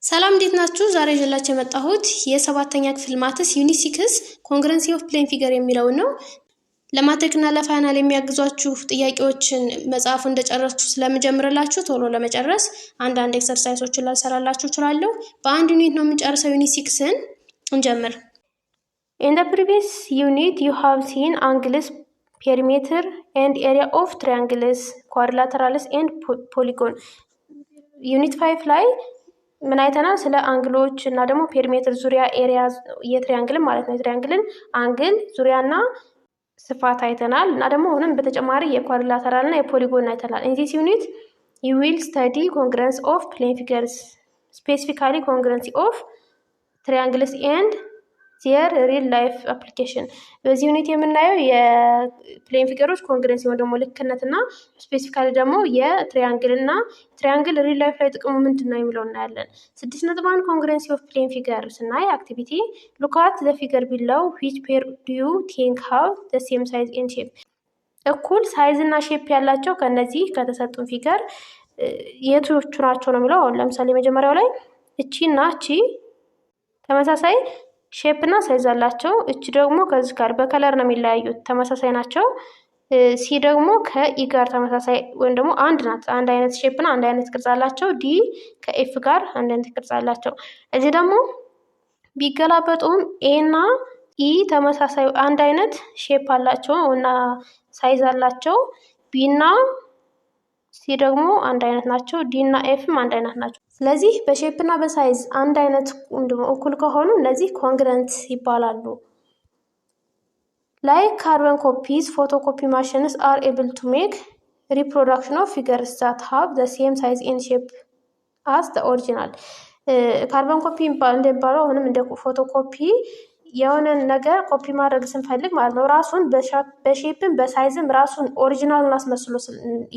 ሰላም እንዴት ናችሁ? ዛሬ ይዤላችሁ የመጣሁት የሰባተኛ ክፍል ማትስ ዩኒት 6 ኮንግረንሲ ኦፍ ፕሌን ፊገር የሚለው ነው። ለማትሪክና ለፋይናል የሚያግዟችሁ ጥያቄዎችን መጽሐፉ እንደጨረስኩ ስለምጀምርላችሁ ቶሎ ለመጨረስ አንዳንድ ኤክሰርሳይሶችን ላሰራላችሁ እችላለሁ። በአንድ ዩኒት ነው የምንጨርሰው ዩኒት 6ን። እንጀምር። In the previous unit you have seen angles, perimeter and area of triangles, quadrilaterals and polygon. ዩኒት 5 ላይ ምን አይተናል? ስለ አንግሎች እና ደግሞ ፔሪሜትር ዙሪያ ኤሪያ የትሪያንግልን ማለት ነው። የትሪያንግልን አንግል ዙሪያና ስፋት አይተናል እና ደግሞ አሁንም በተጨማሪ የኳድሪላተራል እና የፖሊጎን አይተናል። In this unit you will study congruence of plane figures, specifically congruency of triangles and their real life application. በዚህ ዩኒት የምናየው የፕሌን ፊገሮች ኮንግረንሲ ወይም ደግሞ ልክነትና ስፔሲፊካሊ ደግሞ የትሪያንግል እና ትሪያንግል ሪል ላይፍ ላይ ጥቅሙ ምንድን ነው የሚለው እናያለን። 6.1 ኮንግረንሲ ኦፍ ፕሌን ፊገር ስናይ አክቲቪቲ look at the figure below, which pair do you think have the same size and shape? እኩል ሳይዝ እና ሼፕ ያላቸው ከነዚህ ከተሰጡን ፊገር የቶቹ ናቸው ነው የሚለው። አሁን ለምሳሌ መጀመሪያው ላይ እቺ እና እቺ ተመሳሳይ ሼፕ እና ሳይዝ አላቸው። እቺ ደግሞ ከዚህ ጋር በከለር ነው የሚለያዩት፣ ተመሳሳይ ናቸው። ሲ ደግሞ ከኢ ጋር ተመሳሳይ ወይም ደግሞ አንድ ናት። አንድ አይነት ሼፕ እና አንድ አይነት ቅርጽ አላቸው። ዲ ከኤፍ ጋር አንድ አይነት ቅርጽ አላቸው። እዚህ ደግሞ ቢገላበጡም ኤ እና ኢ ተመሳሳይ አንድ አይነት ሼፕ አላቸው እና ሳይዝ አላቸው። ቢ እና ሲ ደግሞ አንድ አይነት ናቸው። ዲ እና ኤፍም አንድ አይነት ናቸው። ስለዚህ በሼፕ እና በሳይዝ አንድ አይነት እኩል ከሆኑ እነዚህ ኮንግረንት ይባላሉ። ላይክ ካርበን ኮፒስ ፎቶኮፒ ማሽንስ አር ኤብል ቱ ሜክ ሪፕሮዳክሽን ኦፍ ፊገርስ ዛት ሃቭ ዘ ሴም ሳይዝ ኤንድ ሼፕ አስ ዘ ኦሪጂናል። ካርበን ኮፒ እንደሚባለው አሁንም እንደ ፎቶኮፒ የሆነን ነገር ኮፒ ማድረግ ስንፈልግ ማለት ነው ራሱን በሼፕም በሳይዝም ራሱን ኦሪጂናሉን አስመስሎ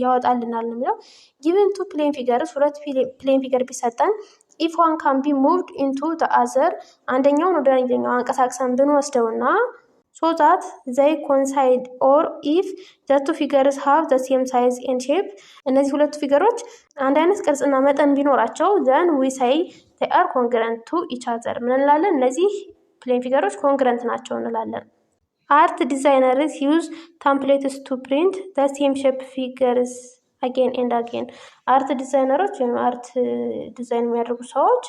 ያወጣልናል ነው የሚለው። ጊቨን ቱ ፕሌን ፊገርስ ሁለት ፕሌን ፊገር ቢሰጠን ኢፍ ዋን ካን ቢ ሙቭድ ኢንቱ ዘ አዘር አንደኛውን ወደ አንደኛው አንቀሳቅሰን ብንወስደውና ሶ ዛት ዘይ ኮንሳይድ ኦር ኢፍ ዘ ቱ ፊገርስ ሃቭ ዘ ሴም ሳይዝ ኤንድ ሼፕ እነዚህ ሁለቱ ፊገሮች አንድ አይነት ቅርጽና መጠን ቢኖራቸው ዘን ዊ ሳይ ዘይ አር ኮንግረንት ቱ ኢች አዘር ምን እንላለን? እነዚህ ፕሌን ፊገሮች ኮንግረንት ናቸው እንላለን። አርት ዲዛይነርስ ዩዝ ታምፕሌትስ ቱ ፕሪንት ዘ ሴም ሼፕ ፊገርስ አጌን ኤንድ አጌን። አርት ዲዛይነሮች ወይም አርት ዲዛይን የሚያደርጉ ሰዎች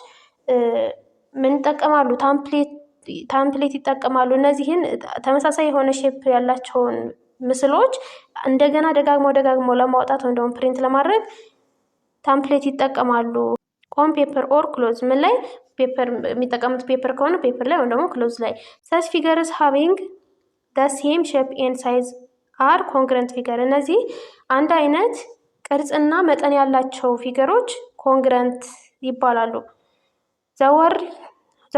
ምን ይጠቀማሉ? ታምፕሌት ይጠቀማሉ። እነዚህን ተመሳሳይ የሆነ ሼፕ ያላቸውን ምስሎች እንደገና ደጋግሞ ለማውጣት ወይም ደግሞ ፕሪንት ለማድረግ ታምፕሌት ይጠቀማሉ። ኦን ፔፐር ኦር ክሎዝ ምን ላይ ፔፐር የሚጠቀሙት ፔፐር ከሆነ ፔፐር ላይ ወይም ደግሞ ክሎዝ ላይ። ሰች ፊገርስ ሃቪንግ ዘ ሴም ሼፕ ኤንድ ሳይዝ አር ኮንግረንት ፊገር። እነዚህ አንድ አይነት ቅርጽና መጠን ያላቸው ፊገሮች ኮንግረንት ይባላሉ። ዘ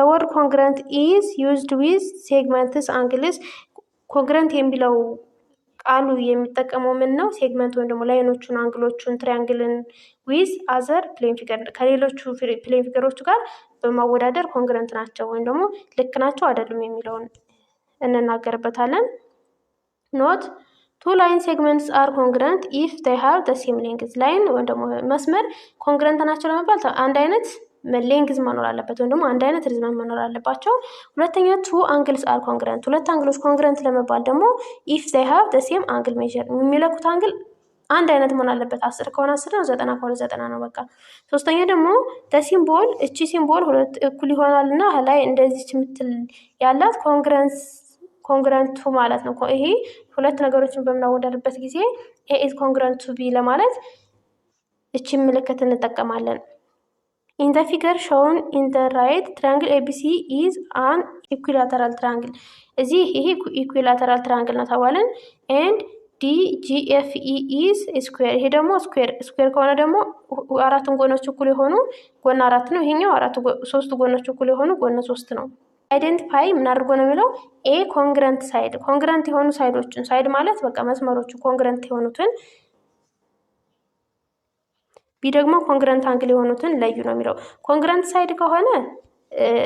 ወርድ ኮንግረንት ኢዝ ዩዝድ ዊዝ ሴግመንትስ አንግልስ። ኮንግረንት የሚለው ቃሉ የሚጠቀመው ምን ነው? ሴግመንት ወይም ደግሞ ላይኖቹን፣ አንግሎቹን፣ ትሪያንግልን ዊዝ አዘር ፕሌን ፊገር ከሌሎቹ ፕሌን ፊገሮቹ ጋር በማወዳደር ኮንግረንት ናቸው ወይም ደግሞ ልክ ናቸው አይደሉም የሚለውን እንናገርበታለን። ኖት ቱ ላይን ሴግመንትስ አር ኮንግረንት ኢፍ ዴይ ሃቭ ዘ ሴም ሌንግዝ። ላይን ወይም ደግሞ መስመር ኮንግረንት ናቸው ለመባል አንድ አይነት ሌንግዝ መኖር አለበት ወይም ደግሞ አንድ አይነት ርዝመት መኖር አለባቸው። ሁለተኛ ቱ አንግልስ አር ኮንግረንት። ሁለት አንግሎች ኮንግረንት ለመባል ደግሞ ኢፍ ዴይ ሃቭ ዘ ሴም አንግል ሜዥር የሚለኩት አንግል አንድ አይነት መሆን አለበት። 10 ከሆነ 10 ነው፣ 90 ከሆነ 90 ነው በቃ። ሶስተኛ ደግሞ ሲምቦል እቺ ሲምቦል ሁለት እኩል ይሆናል እና ላይ እንደዚች ምትል ያላት ኮንግረንቱ ማለት ነው። ይሄ ሁለት ነገሮችን በምናወዳድርበት ጊዜ ኤ ኢዝ ኮንግረንት ቱ ቢ ለማለት እቺ ምልክት እንጠቀማለን። ኢን ዘ ፊገር ሾውን ኢን ዘ ራይት ትራያንግል ኤቢሲ ኢዝ አን ኢኩላተራል ትራያንግል። እዚህ ይሄ ኢኩላተራል ትራያንግል ነው ተባለን። ኤንድ ዲጂኤፍኢ ኢዝ ስኩዌር። ይሄ ደግሞ ስኩዌር ከሆነ ደግሞ አራቱን ጎኖች እኩል የሆኑ ጎን 4 ነው። ይሄኛው ሶስቱ ጎኖች እኩል የሆኑ ጎን 3 ነው። አይደንቲፋይ ምን አድርጎ ነው የሚለው? ኤ ኮንግረንት ሳይድ፣ ኮንግረንት የሆኑ ሳይዶችን፣ ሳይድ ማለት በቃ መስመሮቹ ኮንግረንት የሆኑትን፣ ቢ ደግሞ ኮንግረንት አንግል የሆኑትን ለዩ ነው የሚለው። ኮንግረንት ሳይድ ከሆነ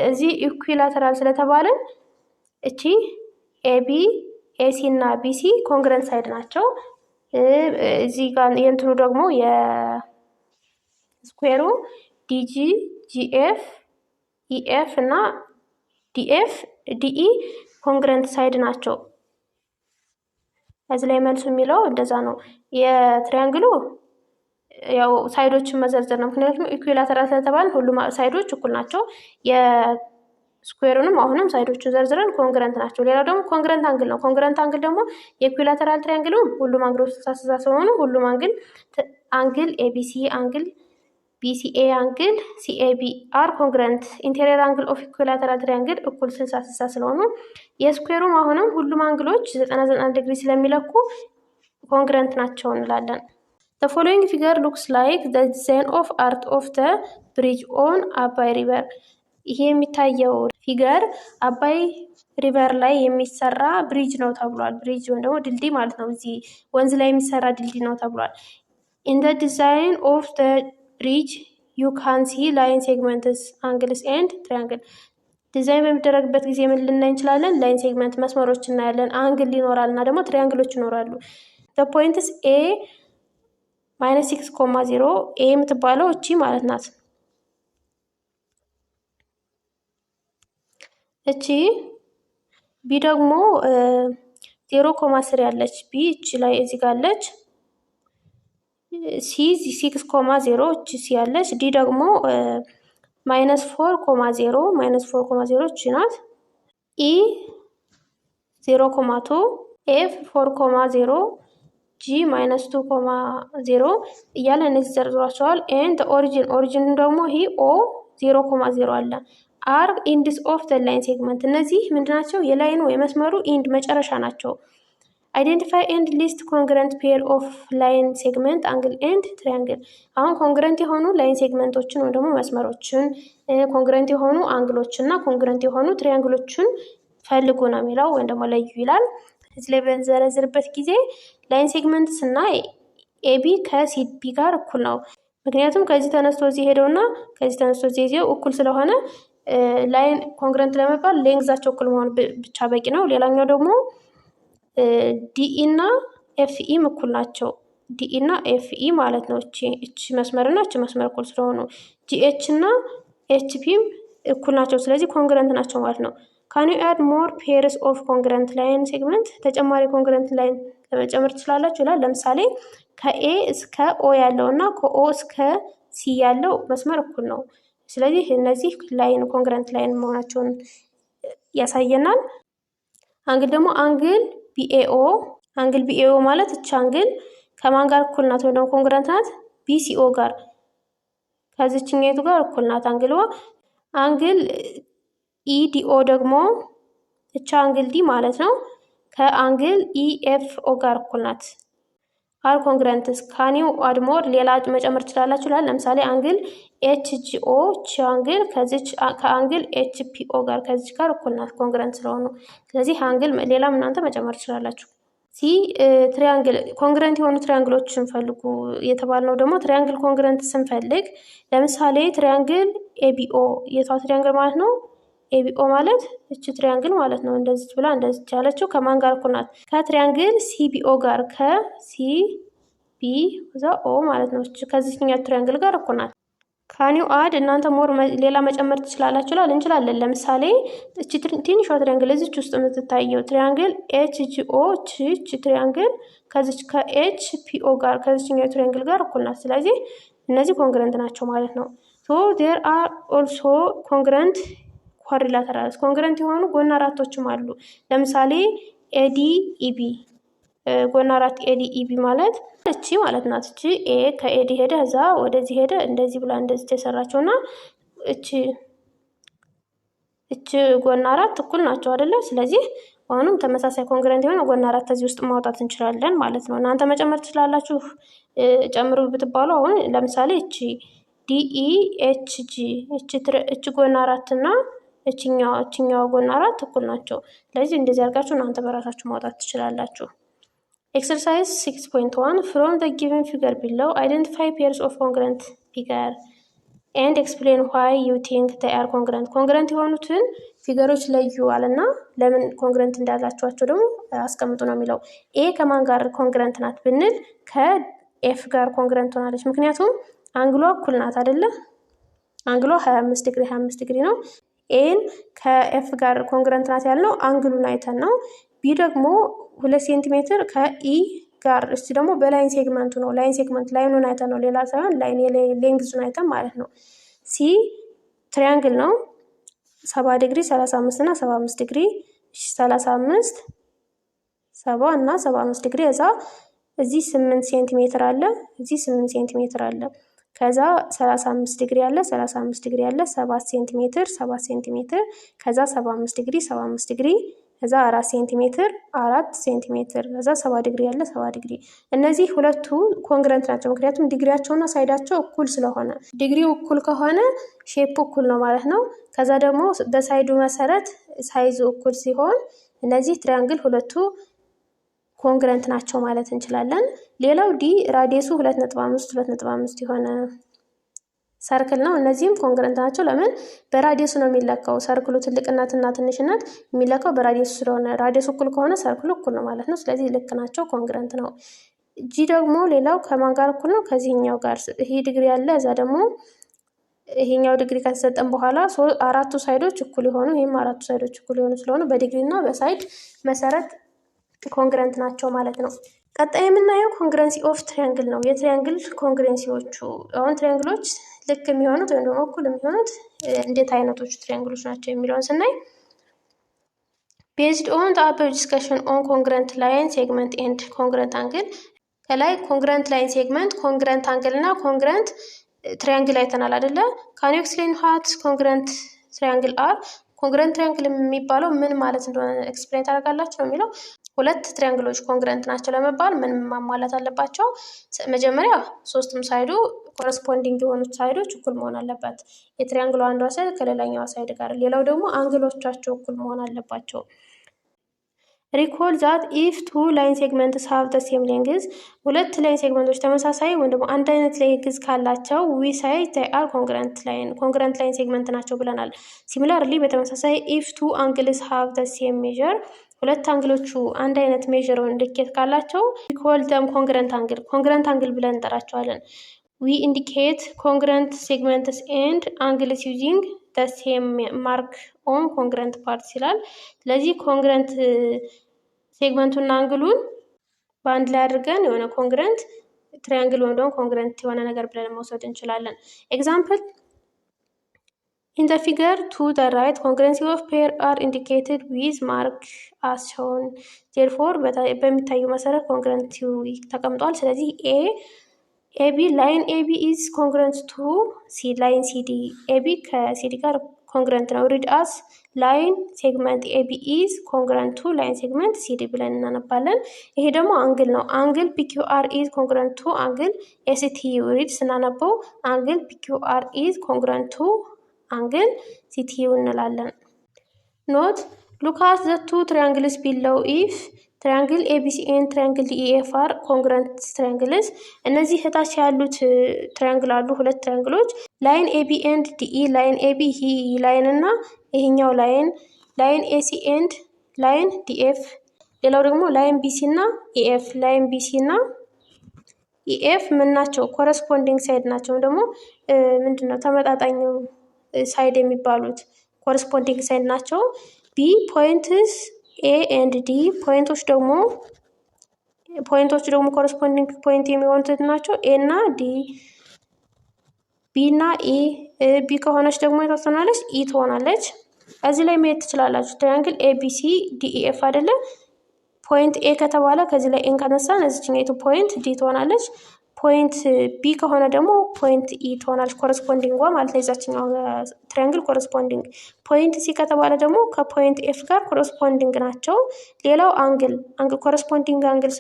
እዚህ ኢኩላተራል ስለተባለን እቺ ኤቢ ኤሲ እና ቢሲ ኮንግረንት ሳይድ ናቸው። እዚህ ጋር የእንትኑ ደግሞ የስኩዌሩ ዲጂ ጂኤፍ ኢኤፍ እና ዲኢ ኮንግረንት ሳይድ ናቸው። እዚህ ላይ መልሱ የሚለው እንደዛ ነው። የትሪያንግሉ ያው ሳይዶችን መዘርዘር ነው። ምክንያቱም ኢኩላተራል ስለተባለ ሁሉም ሳይዶች እኩል ናቸው። የስኩዌሩንም አሁንም ሳይዶቹን ዘርዝረን ኮንግረንት ናቸው። ሌላው ደግሞ ኮንግረንት አንግል ነው። ኮንግረንት አንግል ደግሞ የኢኩላተራል ትሪያንግሉ ሁሉም አንግሎች ተመሳሳይ ስለሆኑ ሁሉም አንግል ኤቢሲ አንግል BCA አንግል CAB አር ኮንግረንት ኢንቴሪየር አንግል ኦፍ ኢኩላተራል ትሪያንግል እኩል 60 ስለሆኑ የስኩዌሩም አሁንም ሁሉም አንግሎች 99 ዲግሪ ስለሚለኩ ኮንግረንት ናቸው እንላለን። The following figure looks like the design of art of the bridge on አባይ ሪቨር። ይሄ የሚታየው ፊገር አባይ ሪቨር ላይ የሚሰራ ብሪጅ ነው ተብሏል። ብሪጅ ወይም ደግሞ ድልድይ ማለት ነው። እዚህ ወንዝ ላይ የሚሰራ ድልድይ ነው ተብሏል። In the design of the bridge you can see line segments, angles and triangle። ዲዛይን በሚደረግበት ጊዜ ምን ልናይ እንችላለን? ላይን ሴግመንት መስመሮች እናያለን፣ አንግል ይኖራል እና ደግሞ ትሪያንግሎች ይኖራሉ። the points A -6,0 A የምትባለው እቺ ማለት ናት። እቺ ቢ ደግሞ 0,3 ያለች ቢ እቺ ላይ እዚህ ጋር አለች። ሲ 6,0 እቺ ሲ ያለች። ዲ ደግሞ -4,0 እቺ ናት። ኢ 0,2 ኤፍ 4,0 ጂ -2,0 እያለ እነዚህ ዘርዝሯቸዋል። ኤንድ ኦሪጂን ደግሞ ይሄ ኦ 0,0 አለ። አር ኢንድስ ኦፍ ዘ ላይን ሴግመንት። እነዚህ ምንድናቸው? የላይኑ የመስመሩ ኢንድ መጨረሻ ናቸው። አይዴንቲፋይ ኤንድ ሊስት ኮንግረንት ፔር ኦፍ ላይን ሴግመንት አንግል ኤንድ ትሪያንግል። አሁን ኮንግረንት የሆኑ ላይን ሴግመንቶችን ወይም ደግሞ መስመሮችን፣ ኮንግረንት የሆኑ አንግሎችን እና ኮንግረንት የሆኑ ትሪያንግሎችን ፈልጉ ነው የሚለው ወይም ደግሞ ለዩ ይላል። እዚህ ላይ በዘረዝርበት ጊዜ ላይን ሴግመንት ስናይ ኤቢ ከሲቢ ጋር እኩል ነው። ምክንያቱም ከዚህ ተነስቶ እዚህ ሄደውና ከዚህ ተነስቶ እዚህ እኩል ስለሆነ ላይን ኮንግረንት ለመባል ሌንግዛቸው እኩል መሆን ብቻ በቂ ነው። ሌላኛው ደግሞ ዲኢ እና ኤፍኢ እኩል ናቸው። ዲኢ እና ኤፍኢ ማለት ነው። እቺ መስመር እና እቺ መስመር እኩል ስለሆኑ ጂኤች እና ኤችፒም እኩል ናቸው። ስለዚህ ኮንግረንት ናቸው ማለት ነው። ካን ዩ አድ ሞር ፔርስ ኦፍ ኮንግረንት ላይን ሴግመንት? ተጨማሪ ኮንግረንት ላይን ለመጨመር ትችላላችሁ ይላል። ለምሳሌ ከኤ እስከ ኦ ያለው እና ከኦ እስከ ሲ ያለው መስመር እኩል ነው። ስለዚህ እነዚህ ላይን ኮንግረንት ላይን መሆናቸውን ያሳየናል። አንግል ደግሞ አንግል ቢኤኦ ማለት እቺ አንግል ከማን ጋር እኩል ናት? ወይም ደግሞ ኮንግረንት ናት? ቢሲኦ ጋር ከዚህኛይቱ ጋር እኩል ናት አንግልዋ። አንግል ኢዲኦ ደግሞ እቺ አንግል ዲ ማለት ነው ከአንግል ኢኤፍኦ ጋር እኩል ናት። አር ኮንግረንትስ ካኒው አድሞር ሌላ መጨመር ትችላላችሁ ይላል። ለምሳሌ አንግል ኤችጂኦ እቺ አንግል ከአንግል ኤችፒኦ ጋር ከዚች ጋር እኩል ናት ኮንግረንት ስለሆኑ። ስለዚህ አንግል ሌላም እናንተ መጨመር ትችላላችሁ። ሲ ትሪያንግል ኮንግረንት የሆኑ ትሪያንግሎችን ፈልጉ የተባልነው ደግሞ ትሪያንግል ኮንግረንት ስንፈልግ ለምሳሌ ትሪያንግል ኤቢኦ የቷ ትሪያንግል ማለት ነው? ኤቢኦ ማለት እቺ ትሪያንግል ማለት ነው። እንደዚህ ብላ እንደዚህ ያለችው ከማን ጋር እኩል ናት? ከትሪያንግል ሲቢኦ ጋር ከሲቢ ኦ ማለት ነው። እቺ ከዚህኛው ትሪያንግል ጋር እኩል ናት። ካኒው አድ እናንተ ሞር ሌላ መጨመር ትችላላችሁ ይላል። እንችላለን። ለምሳሌ እቺ ትንሿ ትሪያንግል እዚች ውስጥ የምትታየው ትሪያንግል ኤችጂኦ እቺ ትሪያንግል ከዚች ከኤችፒኦ ጋር ከዚህኛው ትሪያንግል ጋር እኩል ናት። ስለዚህ እነዚህ ኮንግረንት ናቸው ማለት ነው። ሶ ዜር አር ኦልሶ ኮንግረንት ኳድሪላተራልስ ኮንግረንት የሆኑ ጎን አራቶችም አሉ። ለምሳሌ ኤዲኢቢ ጎን አራት ኤዲኢቢ ማለት እቺ ማለት ናት። እቺ ኤ ከኤዲ ሄደ እዛ ወደዚህ ሄደ እንደዚህ ብላ እንደዚህ ተሰራቸውና እቺ ጎን አራት እኩል ናቸው አይደለ? ስለዚህ አሁንም ተመሳሳይ ኮንግረንት የሆነ ጎን አራት ከዚህ ውስጥ ማውጣት እንችላለን ማለት ነው። እናንተ መጨመር ትችላላችሁ ጨምሩ ብትባሉ። አሁን ለምሳሌ እቺ ዲኢኤችጂ እቺ ጎን አራት እና እቺኛው ጎን አራት እኩል ናቸው። ስለዚህ እንደዚህ አድርጋችሁ እናንተ በራሳችሁ ማውጣት ትችላላችሁ። ኤክሰርሳይዝ 6.1 from the given figure below identify pairs of congruent figure and explain why you think they are congruent። ኮንግረንት የሆኑትን ፊገሮች ለዩ አለና ለምን ኮንግረንት እንዳላችኋቸው ደግሞ አስቀምጡ ነው የሚለው። ኤ ከማን ጋር ኮንግረንት ናት ብንል ከኤፍ ጋር ኮንግረንት ሆናለች። ምክንያቱም አንግሏ እኩል ናት አይደለ? አንግሏ 25 ዲግሪ ነው። ኤን ከኤፍ ጋር ኮንግረንት ናት ያልነው አንግሉን አይተን ነው። ቢ ደግሞ 2 ሴንቲሜትር ከኢ ጋር እስቲ ደግሞ በላይን ሴግመንቱ ነው። ላይን ሴግመንት ላይኑን አይተን ነው፣ ሌላ ሳይሆን ላይን ሌንግዙን አይተን ማለት ነው። ሲ ትሪያንግል ነው 70 ዲግሪ 35 እና 75 ዲግሪ 35 70 እና 75 ዲግሪ እዛ እዚህ 8 ሴንቲሜትር አለ፣ እዚህ 8 ሴንቲሜትር አለ። ከዛ 35 ዲግሪ አለ፣ 35 ዲግሪ አለ፣ 7 ሴንቲሜትር 7 ሴንቲሜትር ከዛ 75 ዲግሪ 75 ዲግሪ ከዛ 4 ሴንቲሜትር 4 ሴንቲሜትር ከዛ 70 ዲግሪ አለ 70 ዲግሪ። እነዚህ ሁለቱ ኮንግረንት ናቸው፣ ምክንያቱም ዲግሪያቸውና ሳይዳቸው እኩል ስለሆነ። ዲግሪው እኩል ከሆነ ሼፕ እኩል ነው ማለት ነው። ከዛ ደግሞ በሳይዱ መሰረት ሳይዙ እኩል ሲሆን እነዚህ ትሪያንግል ሁለቱ ኮንግረንት ናቸው ማለት እንችላለን። ሌላው ዲ ራዲየሱ 2.5 የሆነ ሰርክል ነው። እነዚህም ኮንግረንት ናቸው። ለምን? በራዲየሱ ነው የሚለካው። ሰርክሉ ትልቅነትና ትንሽነት የሚለካው በራዲየሱ ስለሆነ ራዲየሱ እኩል ከሆነ ሰርክሉ እኩል ነው ማለት ነው። ስለዚህ ልክ ናቸው፣ ኮንግረንት ነው። ጂ ደግሞ ሌላው ከማን ጋር እኩል ነው? ከዚህኛው ጋር። ይሄ ዲግሪ ያለ እዛ ደግሞ ይሄኛው ዲግሪ ከተሰጠን በኋላ አራቱ ሳይዶች እኩል የሆኑ ይሄም አራቱ ሳይዶች እኩል የሆኑ ስለሆኑ በዲግሪ እና በሳይድ መሰረት ኮንግረንት ናቸው ማለት ነው። ቀጣይ የምናየው ኮንግረንሲ ኦፍ ትሪያንግል ነው። የትሪያንግል ኮንግረንሲዎቹ አሁን ትሪያንግሎች ልክ የሚሆኑት ወይም ደግሞ እኩል የሚሆኑት እንዴት አይነቶቹ ትሪያንግሎች ናቸው የሚለውን ስናይ ቤዝድ ኦን ዘ አበብ ዲስከሽን ኦን ኮንግረንት ላይን ሴግመንት ኤንድ ኮንግረንት አንግል። ከላይ ኮንግረንት ላይን ሴግመንት፣ ኮንግረንት አንግል እና ኮንግረንት ትሪያንግል አይተናል አይደለ? ካን ዩ ኤክስፕሌን ዋት ኮንግረንት ትሪያንግል አር? ኮንግረንት ትሪያንግል የሚባለው ምን ማለት እንደሆነ ኤክስፕሌን ታደርጋላችሁ ነው የሚለው። ሁለት ትሪያንግሎች ኮንግረንት ናቸው ለመባል ምን ማሟላት አለባቸው? መጀመሪያ ሶስቱም ሳይዱ ኮረስፖንዲንግ የሆኑት ሳይዶች እኩል መሆን አለበት፣ የትሪያንግሉ አንዷ ሳይድ ከሌላኛዋ ሳይድ ጋር። ሌላው ደግሞ አንግሎቻቸው እኩል መሆን አለባቸው። ሪኮል ዛት ኢፍ ቱ ላይን ሴግመንትስ ሃቭ ዘ ሴም ሌንግዝ፣ ሁለት ላይን ሴግመንቶች ተመሳሳይ ወይም ደግሞ አንድ አይነት ሌንግዝ ካላቸው ዊ ሳይ ዘይ አር ኮንግረንት ላይን ሴግመንት ናቸው ብለናል። ሲሚላርሊ በተመሳሳይ ኢፍ ቱ አንግልስ ሃቭ ዘ ሴም ሜዥር፣ ሁለት አንግሎቹ አንድ አይነት ሜዥር ኢንዲኬት ካላቸው ሪኮል ዘም ኮንግረንት አንግል ብለን እንጠራቸዋለን። ዊ ኢንዲኬት ኮንግረንት ሴግመንትስ ኤንድ አንግልስ ዩዚንግ ዘ ሴም ማርክ ኦን ኮንግረንት ፓርትስ ይላል። ስለዚህ ኮንግረንት ሴግመንቱና አንግሉን በአንድ ላይ አድርገን የሆነ ኮንግረንት ትሪያንግል ወይም ደግሞ ኮንግረንት የሆነ ነገር ብለን መውሰድ እንችላለን። ኤግዛምፕል ኢን ዘ ፊገር ቱ ዘ ራይት ኮንግረንሲ ኦፍ ፔር አር ኢንዲኬትድ ዊዝ ማርክ አስ ሾውን ዜርፎር በሚታየው መሰረት ኮንግረንቲው ተቀምጧል። ስለዚህ ኤቢ ላይን ኤቢ ኢዝ ኮንግረንት ቱ ሲ ላይን ሲዲ፣ ኤቢ ከሲዲ ጋር ኮንግረንት ነው። ሪድ አስ ላይን ሴግመንት ኤቢ ኢዝ ኮንግረንት ቱ ላይን ሴግመንት ሲዲ ብለን እናነባለን። ይሄ ደግሞ አንግል ነው። አንግል ፒኪውአር ኢዝ ኮንግረንት ቱ አንግል ኤስቲዩ። ሪድ ስናነበው አንግል ፒኪውአር ኢዝ ኮንግረንት ቱ አንግል ሲቲዩ እንላለን። ኖት ሉክ አት ዘ ቱ ትሪያንግልስ ቢለው ኢፍ ትሪያንግል ኤቢሲ ኤንድ ትሪያንግል ዲኢኤፍ አር ኮንግረንት ትሪያንግልስ። እነዚህ እታች ያሉት ትሪያንግል አሉ፣ ሁለት ትሪያንግሎች ላይን ኤቢ ኤንድ ዲኢ፣ ላይን ኤቢ ይሄ ላይን እና ይሄኛው ላይን ኤሲ ኤንድ ላይን ዲኤፍ። ሌላው ደግሞ ላይን ቢሲ እና ኢኤፍ። ላይን ቢሲ እና ኢኤፍ ምን ናቸው? ኮረስፖንዲንግ ሳይድ ናቸው። ደግሞ ምንድነው ተመጣጣኝ ሳይድ የሚባሉት ኮረስፖንዲንግ ሳይድ ናቸው። ቢ ፖይንትስ ኤ ኤንድ ዲ፣ ፖይንቶች ደግሞ ኮረስፖንዲንግ ፖይንት የሚሆኑት ናቸው። ኤ እና ዲ፣ ቢ እና ኢ። ቢ ከሆነች ደግሞ የተወሰናለች ኢ ትሆናለች። እዚህ ላይ መሄድ ትችላላችሁ። ትሪያንግል ኤቢሲ ዲኢኤፍ አይደለ? ፖይንት ኤ ከተባለ ከዚህ ላይ ኤን ከነሳን እዚችኛይቱ ፖይንት ዲ ትሆናለች። ፖይንት ቢ ከሆነ ደግሞ ፖይንት ኢ ትሆናለች፣ ኮረስፖንዲንጓ ማለት ነው። የዛችኛው ትሪያንግል ኮረስፖንዲንግ። ፖይንት ሲ ከተባለ ደግሞ ከፖይንት ኤፍ ጋር ኮረስፖንዲንግ ናቸው። ሌላው አንግል ኮረስፖንዲንግ አንግል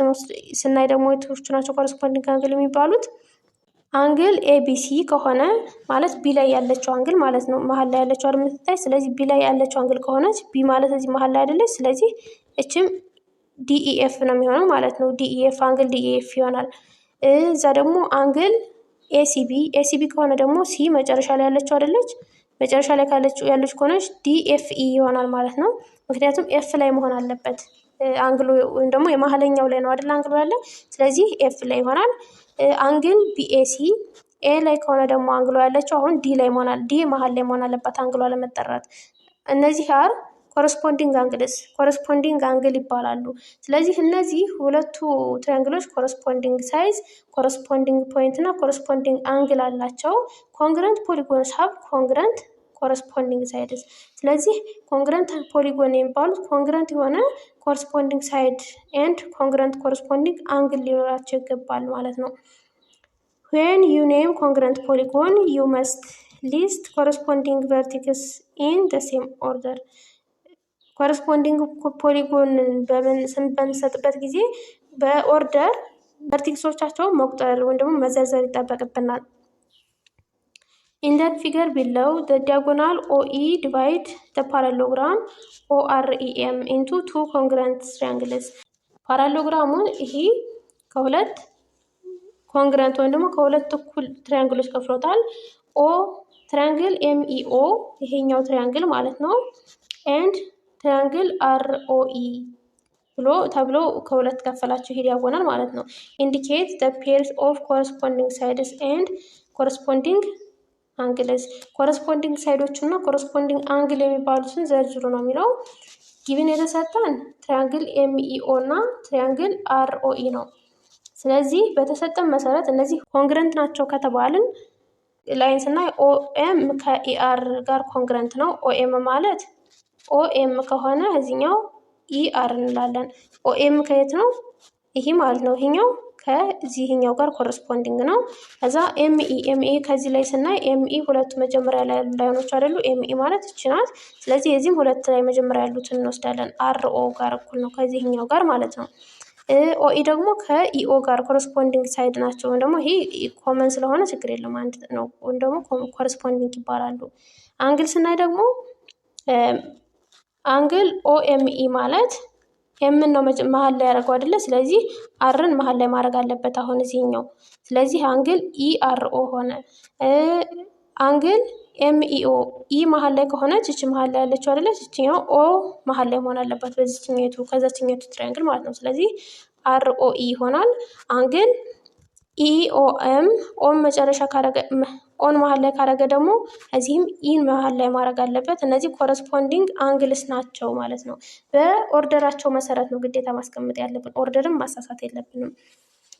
ስናይ ደግሞ የቶቹ ናቸው ኮረስፖንዲንግ አንግል የሚባሉት? አንግል ኤቢሲ ከሆነ ማለት ቢ ላይ ያለችው አንግል ማለት ነው። መሀል ላይ ያለችው አይደል የምትታይ። ስለዚህ ቢ ላይ ያለችው አንግል ከሆነች ቢ ማለት እዚህ መሀል ላይ አይደለች። ስለዚህ እችም ዲኢኤፍ ነው የሚሆነው ማለት ነው። ዲኢኤፍ አንግል ዲኢኤፍ ይሆናል። እዛ ደግሞ አንግል ኤሲቢ ከሆነ ደግሞ ሲ መጨረሻ ላይ ያለችው አይደለች? መጨረሻ ላይ ያለች ከሆነች ዲኤፍኢ ይሆናል ማለት ነው። ምክንያቱም ኤፍ ላይ መሆን አለበት አንግሉ፣ ወይም ደግሞ የመሀለኛው ላይ ነው አይደል አንግሉ ያለ። ስለዚህ ኤፍ ላይ ይሆናል። አንግል ቢኤሲ ኤ ላይ ከሆነ ደግሞ አንግሏ ያለችው አሁን ዲ ላይ ዲ መሀል ላይ መሆን አለባት አንግሏ ለመጠራት። እነዚህ አር ኮረስፖንዲንግ አንግልስ ኮረስፖንዲንግ አንግል ይባላሉ። ስለዚህ እነዚህ ሁለቱ ትሪያንግሎች ኮረስፖንዲንግ ሳይዝ፣ ኮረስፖንዲንግ ፖይንት እና ኮረስፖንዲንግ አንግል አላቸው። ኮንግረንት ፖሊጎንስ ሀብ ኮንግረንት ኮረስፖንዲንግ ሳይድስ። ስለዚህ ኮንግረንት ፖሊጎን የሚባሉት ኮንግረንት የሆነ ኮረስፖንዲንግ ሳይድ ኤንድ ኮንግረንት ኮረስፖንዲንግ አንግል ሊኖራቸው ይገባል ማለት ነው። when you name congruent polygon you must list corresponding vertices in the same order. ኮረስፖንዲንግ ፖሊጎን በምንሰጥበት ጊዜ በኦርደር ቨርቲክሶቻቸውን መቁጠር ወይም ደግሞ መዘርዘር ይጠበቅብናል። In that figure below, the diagonal OE divide the parallelogram OREM into two congruent triangles. ፓራሎግራሙን ይሄ ከሁለት ኮንግረንት ወይም ደግሞ ከሁለት እኩል ትሪያንግሎች ከፍሎታል። ኦ ትሪያንግል ኤምኢኦ ይሄኛው ትሪያንግል ማለት ነው። ኤንድ ትሪያንግል አርኦኢ ተብሎ ከሁለት ከፈላቸው ይሄ ዲያጎናል ማለት ነው። ኢንዲኬት the pairs of corresponding sides and corresponding angles. ኮረስፖንዲንግ ሳይዶች እና ኮረስፖንዲንግ አንግል የሚባሉትን ዘርዝሩ ነው የሚለው። ጊቭን የተሰጠን ትሪያንግል ኤምኢኦ እና ትሪያንግል አርኦኢ ነው። ስለዚህ በተሰጠን መሰረት እነዚህ ኮንግረንት ናቸው ከተባልን ላይንስ እና ኦኤም ከኢአር ጋር ኮንግረንት ነው። ኦኤም ማለት ኦኤም ከሆነ እዚህኛው ኢአር እንላለን። ኦኤም ከየት ነው? ይሄ ማለት ነው። ይሄኛው ከዚህኛው ጋር ኮረስፖንዲንግ ነው። ከዛ ኤምኢ ከዚህ ላይ ስናይ ኤምኢ ሁለቱ መጀመሪያ ላይ ያሉ ላይኖች አይደሉ? ኤምኢ ማለት እቺ ናት። ስለዚህ የዚህም ሁለት ላይ መጀመሪያ ያሉትን እንወስዳለን። አርኦ ጋር እኩል ነው ከዚህኛው ጋር ማለት ነው። ኦኢ ደግሞ ከኢኦ ጋር ኮረስፖንዲንግ ሳይድ ናቸው። ወይም ደግሞ ይሄ ኮመን ስለሆነ ችግር የለም አንድ ነው። ወይም ደግሞ ኮረስፖንዲንግ ይባላሉ። አንግል ስናይ ደግሞ አንግል ኦኤምኢ ማለት ኤምን ነው መሀል ላይ ያደረገው አይደለ? ስለዚህ አርን መሀል ላይ ማድረግ አለበት አሁን እዚህኛው። ስለዚህ አንግል ኢአርኦ ሆነ። አንግል ኤምኢኦ ኢ መሀል ላይ ከሆነች እቺ መሀል ላይ ያለችው አይደለች? እቺኛው ኦ መሀል ላይ መሆን አለባት በዚህኛቱ ከዛችኛቱ ትሪያንግል ማለት ነው። ስለዚህ አርኦኢ ይሆናል። አንግል ኢኦኤም ኦን መጨረሻ ካረገ ኦን መሀል ላይ ካረገ ደግሞ እዚህም ኢን መሀል ላይ ማድረግ አለበት። እነዚህ ኮረስፖንዲንግ አንግልስ ናቸው ማለት ነው። በኦርደራቸው መሰረት ነው ግዴታ ማስቀመጥ ያለብን። ኦርደርም ማሳሳት የለብንም።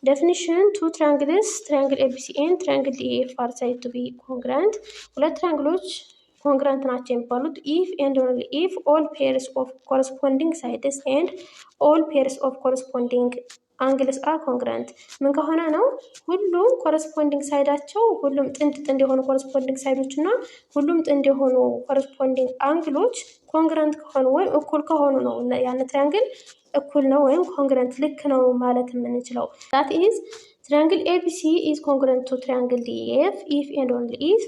ዴፊኒሽን ቱ ትሪያንግልስ ትሪያንግል ኤቢሲ ኤንድ ትሪያንግል ዲኤፍ አር ሳይድ ቱ ቢ ኮንግረንት። ሁለት ትሪያንግሎች ኮንግረንት ናቸው የሚባሉት ኢፍ ኤንድ ኦንሊ ኢፍ ኦል ፔርስ ኦፍ ኮረስፖንዲንግ ሳይድስ ኤንድ ኦል ፔርስ ኦፍ ኮረስፖንዲንግ አንግልስ አር ኮንግረንት። ምን ከሆነ ነው? ሁሉም ኮረስፖንዲንግ ሳይዳቸው ሁሉም ጥንድ የሆኑ ኮረስፖንዲንግ ሳይዶች እና ሁሉም ጥንድ የሆኑ ኮረስፖንዲንግ አንግሎች ኮንግረንት ከሆኑ ወይም እኩል ከሆኑ ነው ያን ትሪያንግል እኩል ነው ወይም ኮንግረንት ልክ ነው ማለት የምንችለው። that is triangle ABC is congruent to triangle DEF if and only if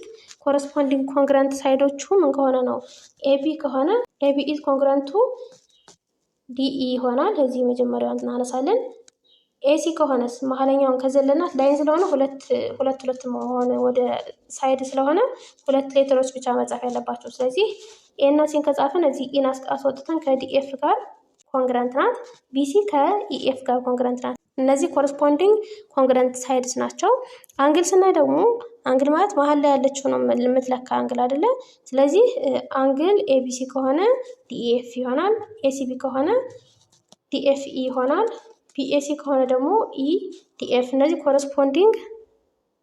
corresponding congruent ሳይዶቹ ምን ከሆነ ነው? AB ከሆነ AB is congruent to DE ይሆናል። እዚህ መጀመሪያውን እናነሳለን። ኤሲ ከሆነስ መሀለኛውን ከዘለናት ላይን ስለሆነ ሁለት መሆን ወደ ሳይድ ስለሆነ ሁለት ሌተሮች ብቻ መጻፍ ያለባቸው። ስለዚህ ኤና ሲን ከጻፈን እዚህ ኢን አስወጥተን ከዲኤፍ ጋር ኮንግረንት ናት። ቢሲ ከኢኤፍ ጋር ኮንግረንት ናት። እነዚህ ኮረስፖንዲንግ ኮንግረንት ሳይድስ ናቸው። አንግል ስናይ ደግሞ አንግል ማለት መሀል ላይ ያለችው ነው የምትለካ አንግል አይደለ? ስለዚህ አንግል ኤቢሲ ከሆነ ዲኤፍ ይሆናል። ኤሲቢ ከሆነ ዲኤፍኢ ይሆናል። ቢኤሲ ከሆነ ደግሞ ኢ ዲኤፍ። እነዚህ ኮረስፖንዲንግ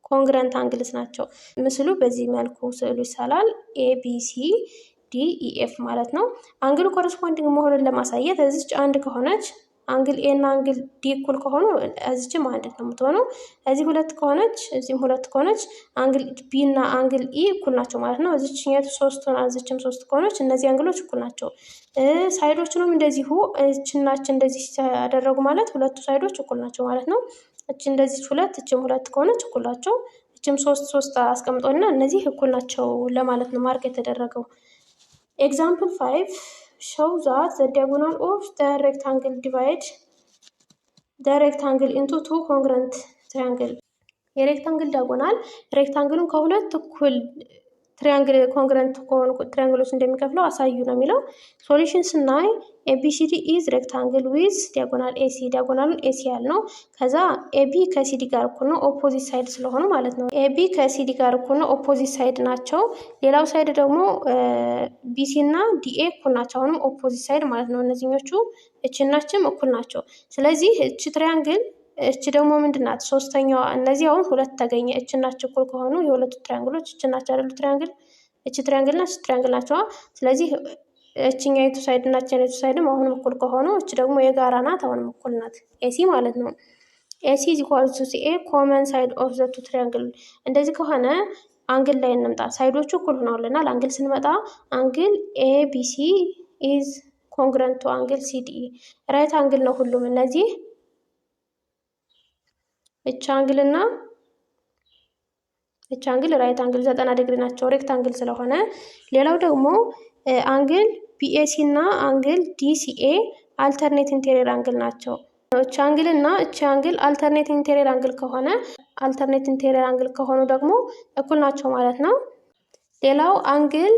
ኮንግረንት አንግልስ ናቸው። ምስሉ በዚህ መልኩ ስዕሉ ይሳላል። ኤቢሲ ዲኢኤፍ ማለት ነው። አንግሉ ኮረስፖንዲንግ መሆኑን ለማሳየት እዚች አንድ ከሆነች አንግል ኤ እና አንግል ዲ እኩል ከሆኑ እዚችም አንድ ነው የምትሆነው። እዚህ ሁለት ከሆነች እዚህም ሁለት ከሆነች አንግል ቢ እና አንግል ኢ እኩል ናቸው ማለት ነው። እዚችኛቱ ሶስት ሆና እዚችም ሶስት ከሆነች እነዚህ አንግሎች እኩል ናቸው። ሳይዶቹንም እንደዚሁ እችናች እንደዚህ ያደረጉ ማለት ሁለቱ ሳይዶች እኩል ናቸው ማለት ነው። እች እንደዚህ ሁለት እችም ሁለት ከሆነች እኩል ናቸው። እችም ሶስት አስቀምጦና እነዚህ እኩል ናቸው ለማለት ነው ማርክ የተደረገው። Example 5 show that the diagonal of the rectangle divide the rectangle into two congruent triangle. የሬክታንግል ዲያጎናል ሬክታንግሉን ከሁለት እኩል ትሪያንግል ኮንግረንት ከሆኑ ትሪያንግሎች እንደሚከፍለው አሳዩ ነው የሚለው። ሶሉሽን ስናይ ኤቢሲዲ ኢዝ ሬክታንግል ዊዝ ዲያጎናል ኤሲ፣ ዲያጎናሉን ኤሲ ያልነው። ከዛ ኤቢ ከሲዲ ጋር እኩል ነው ኦፖዚት ሳይድ ስለሆኑ ማለት ነው። ኤቢ ከሲዲ ጋር እኩል ነው ኦፖዚት ሳይድ ናቸው። ሌላው ሳይድ ደግሞ ቢሲ እና ዲኤ እኩል ናቸው፣ አሁንም ኦፖዚት ሳይድ ማለት ነው። እነዚህኞቹ እችናችም እኩል ናቸው። ስለዚህ እች ትሪያንግል እች ደግሞ ምንድናት? ሶስተኛዋ። እነዚህ አሁን ሁለት ተገኘ። እችናቸው እኩል ከሆኑ የሁለቱ ትሪያንግሎች እችናቸው አይደሉ? ትሪያንግል እች ትሪያንግል ናቸው፣ ትሪያንግል ናቸው። ስለዚህ እችኛይቱ ሳይድ እና እችኛይቱ ሳይድም አሁንም እኩል ከሆኑ እች ደግሞ የጋራ ናት፣ አሁንም እኩል ናት። ኤሲ ማለት ነው። ኤሲ ኢዝ ኢኳል ቱ ሲኤ ኮመን ሳይድ ኦፍ ዘ ቱ ትሪያንግል። እንደዚህ ከሆነ አንግል ላይ እንምጣ። ሳይዶቹ እኩል ሆነውልናል። አንግል ስንመጣ አንግል ኤቢሲ ኢዝ ኮንግረንት ቱ አንግል ሲዲኢ። ራይት አንግል ነው ሁሉም እነዚህ። እች አንግል እና እች አንግል ራይት አንግል 90 ዲግሪ ናቸው ሬክታንግል ስለሆነ። ሌላው ደግሞ አንግል ቢኤሲ እና አንግል ዲሲኤ አልተርኔት ኢንቴሪየር አንግል ናቸው። እች አንግል እና እች አንግል አልተርኔት ኢንቴሪየር አንግል ከሆነ አልተርኔት ኢንቴሪየር አንግል ከሆኑ ደግሞ እኩል ናቸው ማለት ነው። ሌላው አንግል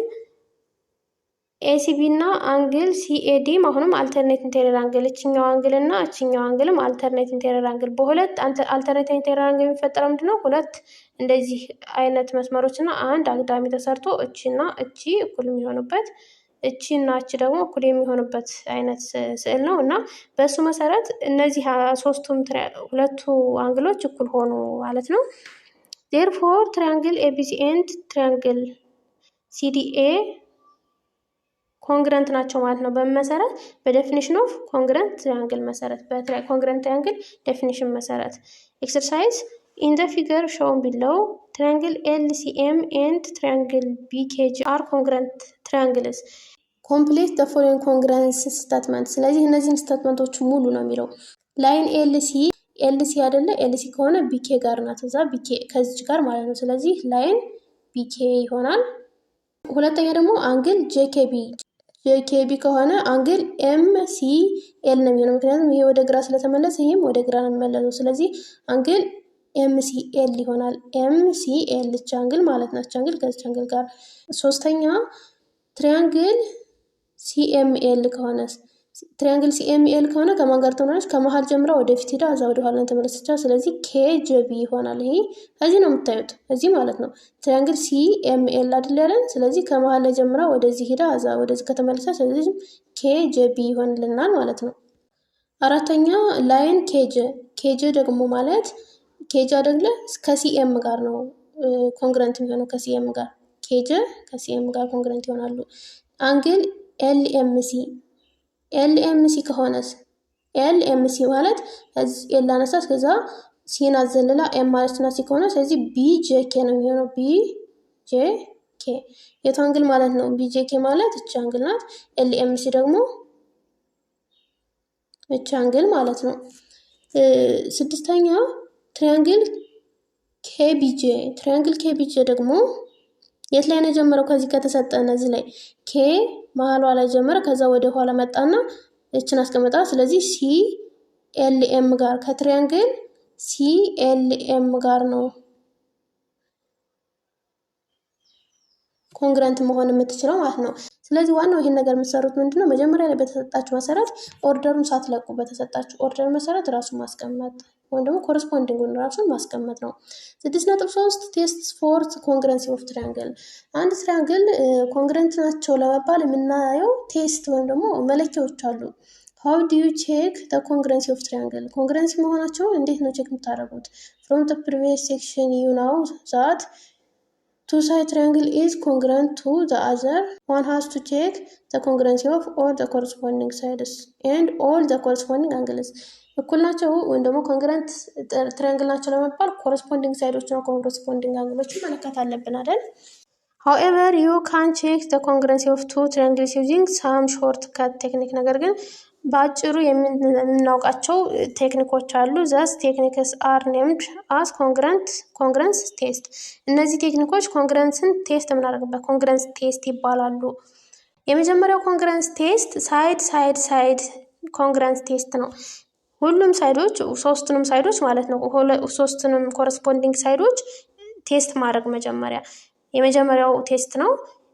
ኤሲቢ እና አንግል ሲኤዲም አሁንም አልተርኔት ኢንቴሪየር አንግል፣ እችኛው አንግል እና እችኛው አንግልም አልተርኔት ኢንቴሪየር አንግል። በሁለት አልተርኔት ኢንቴሪየር አንግል የሚፈጠረው ምንድነው? ሁለት እንደዚህ አይነት መስመሮች እና አንድ አግዳሚ ተሰርቶ እቺ እና እቺ እኩል የሚሆኑበት፣ እቺ እና እቺ ደግሞ እኩል የሚሆኑበት አይነት ስዕል ነው። እና በሱ መሰረት እነዚህ ሶስቱም ሁለቱ አንግሎች እኩል ሆኑ ማለት ነው። ዴርፎር ትሪያንግል ኤቢሲ ኤንድ ትሪያንግል ሲዲኤ ኮንግረንት ናቸው ማለት ነው። በመሰረት በዴፊኒሽን ኦፍ ኮንግረንት ትሪያንግል መሰረት በኮንግረንት ትሪያንግል ዴፊኒሽን መሰረት ኤክሰርሳይዝ ኢን ዘ ፊገር ሾውን ቢለው ትሪያንግል ኤልሲኤም ኤንድ ትሪያንግል ቢኬጂ አር ኮንግረንት ትሪያንግልስ ኮምፕሌት ዘ ፎሎዊንግ ኮንግረንስ ስቴትመንት። ስለዚህ እነዚህን ስቴትመንቶች ሙሉ ነው የሚለው። ላይን ኤልሲ አይደለ? ኤልሲ ከሆነ ቢኬ ጋር ናት፣ እዛ ቢኬ ከዚች ጋር ማለት ነው። ስለዚህ ላይን ቢኬ ይሆናል። ሁለተኛ ደግሞ አንግል ጄኬቢ ከሆነ አንግል ኤምሲኤል ነው የሚሆነው። ምክንያቱም ይሄ ወደ ግራ ስለተመለሰ ይህም ወደ ግራ ነው የሚመለሰው። ስለዚህ አንግል ኤምሲኤል ይሆናል። ኤምሲኤል እች አንግል ማለት ናቸው። አንግል ከዚች አንግል ጋር። ሶስተኛ ትሪያንግል ሲኤምኤል ከሆነ ከማን ጋር ትሆናለች? ከመሀል ጀምራ ወደፊት ሄዳ እዛ ወደ ኋላ ተመለሰች። ስለዚህ ኬጄቢ ይሆናል። ይሄ ከዚህ ነው የምታዩት፣ እዚህ ማለት ነው። ትሪያንግል ሲኤምኤል አይደል ያለን? ስለዚህ ከመሀል ላይ ጀምራ ወደዚህ ሄዳ እዛ ወደዚህ ከተመለሰች፣ ስለዚህ ኬጄቢ ይሆንልናል ማለት ነው። አራተኛ ላይን ኬጄ ደግሞ ማለት ኬጄ አይደለ? ከሲኤም ጋር ነው ኮንግረንት የሚሆነው፣ ከሲኤም ጋር ኬጄ ከሲኤም ጋር ኮንግረንት ይሆናሉ። አንግል ኤልኤምሲ ከሆነስ ኤልኤምሲ ማለት ኤል አነሳ እስከዛ ሲን አዘልላ ኤም ማለት ና ሲ ከሆነ ስለዚህ ቢጄኬ ነው የሚሆነው። ቢጄኬ የቱ አንግል ማለት ነው? ቢጄኬ ማለት እቺ አንግል ናት። ኤልኤምሲ ደግሞ እቺ አንግል ማለት ነው። ስድስተኛ ትሪያንግል ኬቢጄ ደግሞ የት ላይ ነው የጀመረው? ከዚህ ከተሰጠን እዚህ ላይ ኬ መሀሏ ላይ ጀመረ፣ ከዛ ወደ ኋላ መጣና እችን አስቀመጣ። ስለዚህ ሲኤልኤም ጋር ከትሪያንግል ሲኤልኤም ጋር ነው ኮንግረንት መሆን የምትችለው ማለት ነው። ስለዚህ ዋናው ይሄን ነገር የምትሰሩት ምንድነው? መጀመሪያ ላይ በተሰጣችሁ መሰረት ኦርደሩን ሳትለቁ በተሰጣችሁ ኦርደር መሰረት ራሱን ማስቀመጥ ወይም ደግሞ ኮረስፖንዲንጉን ራሱን ማስቀመጥ ነው። 6.3 ቴስት ፎር ኮንግረንሲ ኦፍ ትሪያንግል። አንድ ትሪያንግል ኮንግረንት ናቸው ለመባል የምናየው ቴስት ወይም ደግሞ መለኪያዎች አሉ። ሃው ዱ ዩ ቼክ ዘ ኮንግረንሲ ኦፍ ትሪያንግል? ኮንግረንሲ መሆናቸውን እንዴት ነው ቼክ የምታደርጉት? ፍሮም ዘ ፕሪቪየስ ሴክሽን ዩ ናው ዛት two side triangle is congruent to the other. One has to check the congruency of all the corresponding sides and all the corresponding angles. እኩል ናቸው ወይም ደግሞ ኮንግረንት ትሪያንግል ናቸው ለመባል ኮረስፖንዲንግ ሳይዶች እና ኮረስፖንዲንግ አንግሎችን መለካት አለብን አይደል? However, you can check the congruency of two triangles using some shortcut technique. ነገር ግን በአጭሩ የምናውቃቸው ቴክኒኮች አሉ። ዘስ ቴክኒክስ አር ኔምድ አስ ኮንግረንስ ቴስት። እነዚህ ቴክኒኮች ኮንግረንስን ቴስት የምናደርግበት ኮንግረንስ ቴስት ይባላሉ። የመጀመሪያው ኮንግረንስ ቴስት ሳይድ ኮንግረንስ ቴስት ነው። ሁሉም ሳይዶች ሶስቱንም ሳይዶች ማለት ነው ሶስቱንም ኮረስፖንዲንግ ሳይዶች ቴስት ማድረግ መጀመሪያ። የመጀመሪያው ቴስት ነው።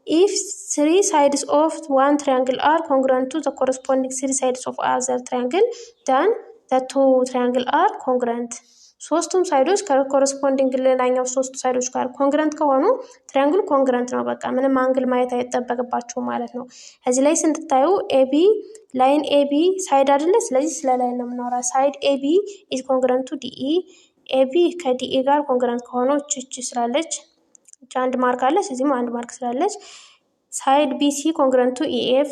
ኢፍ 3 sides of one triangle are congruent to the corresponding 3 sides of other triangle then the two triangle are congruent። ሶስቱም ሳይዶች ከኮረስፖንዲንግ ሌላኛው ሶስቱ ሳይዶች ጋር ኮንግረንት ከሆኑ ትሪያንግል ኮንግረንት ነው። በቃ ምንም አንግል ማየት አይጠበቅባችሁም ማለት ነው። እዚህ ላይ ስንትታዩ ኤቢ ላይን ኤቢ ሳይድ አይደለ? ስለዚህ ስለ ላይን ነው የምናወራ። ሳይድ ኤቢ ኢዝ ኮንግረንት ቱ ዲኢ ኤቢ ከዲኢ ጋር ኮንግረንት ከሆነው እቺ ስላለች አንድ ማርክ አለች፣ እዚህም አንድ ማርክ ስላለች ሳይድ ቢሲ ኮንግረንት ቱ ኢኤፍ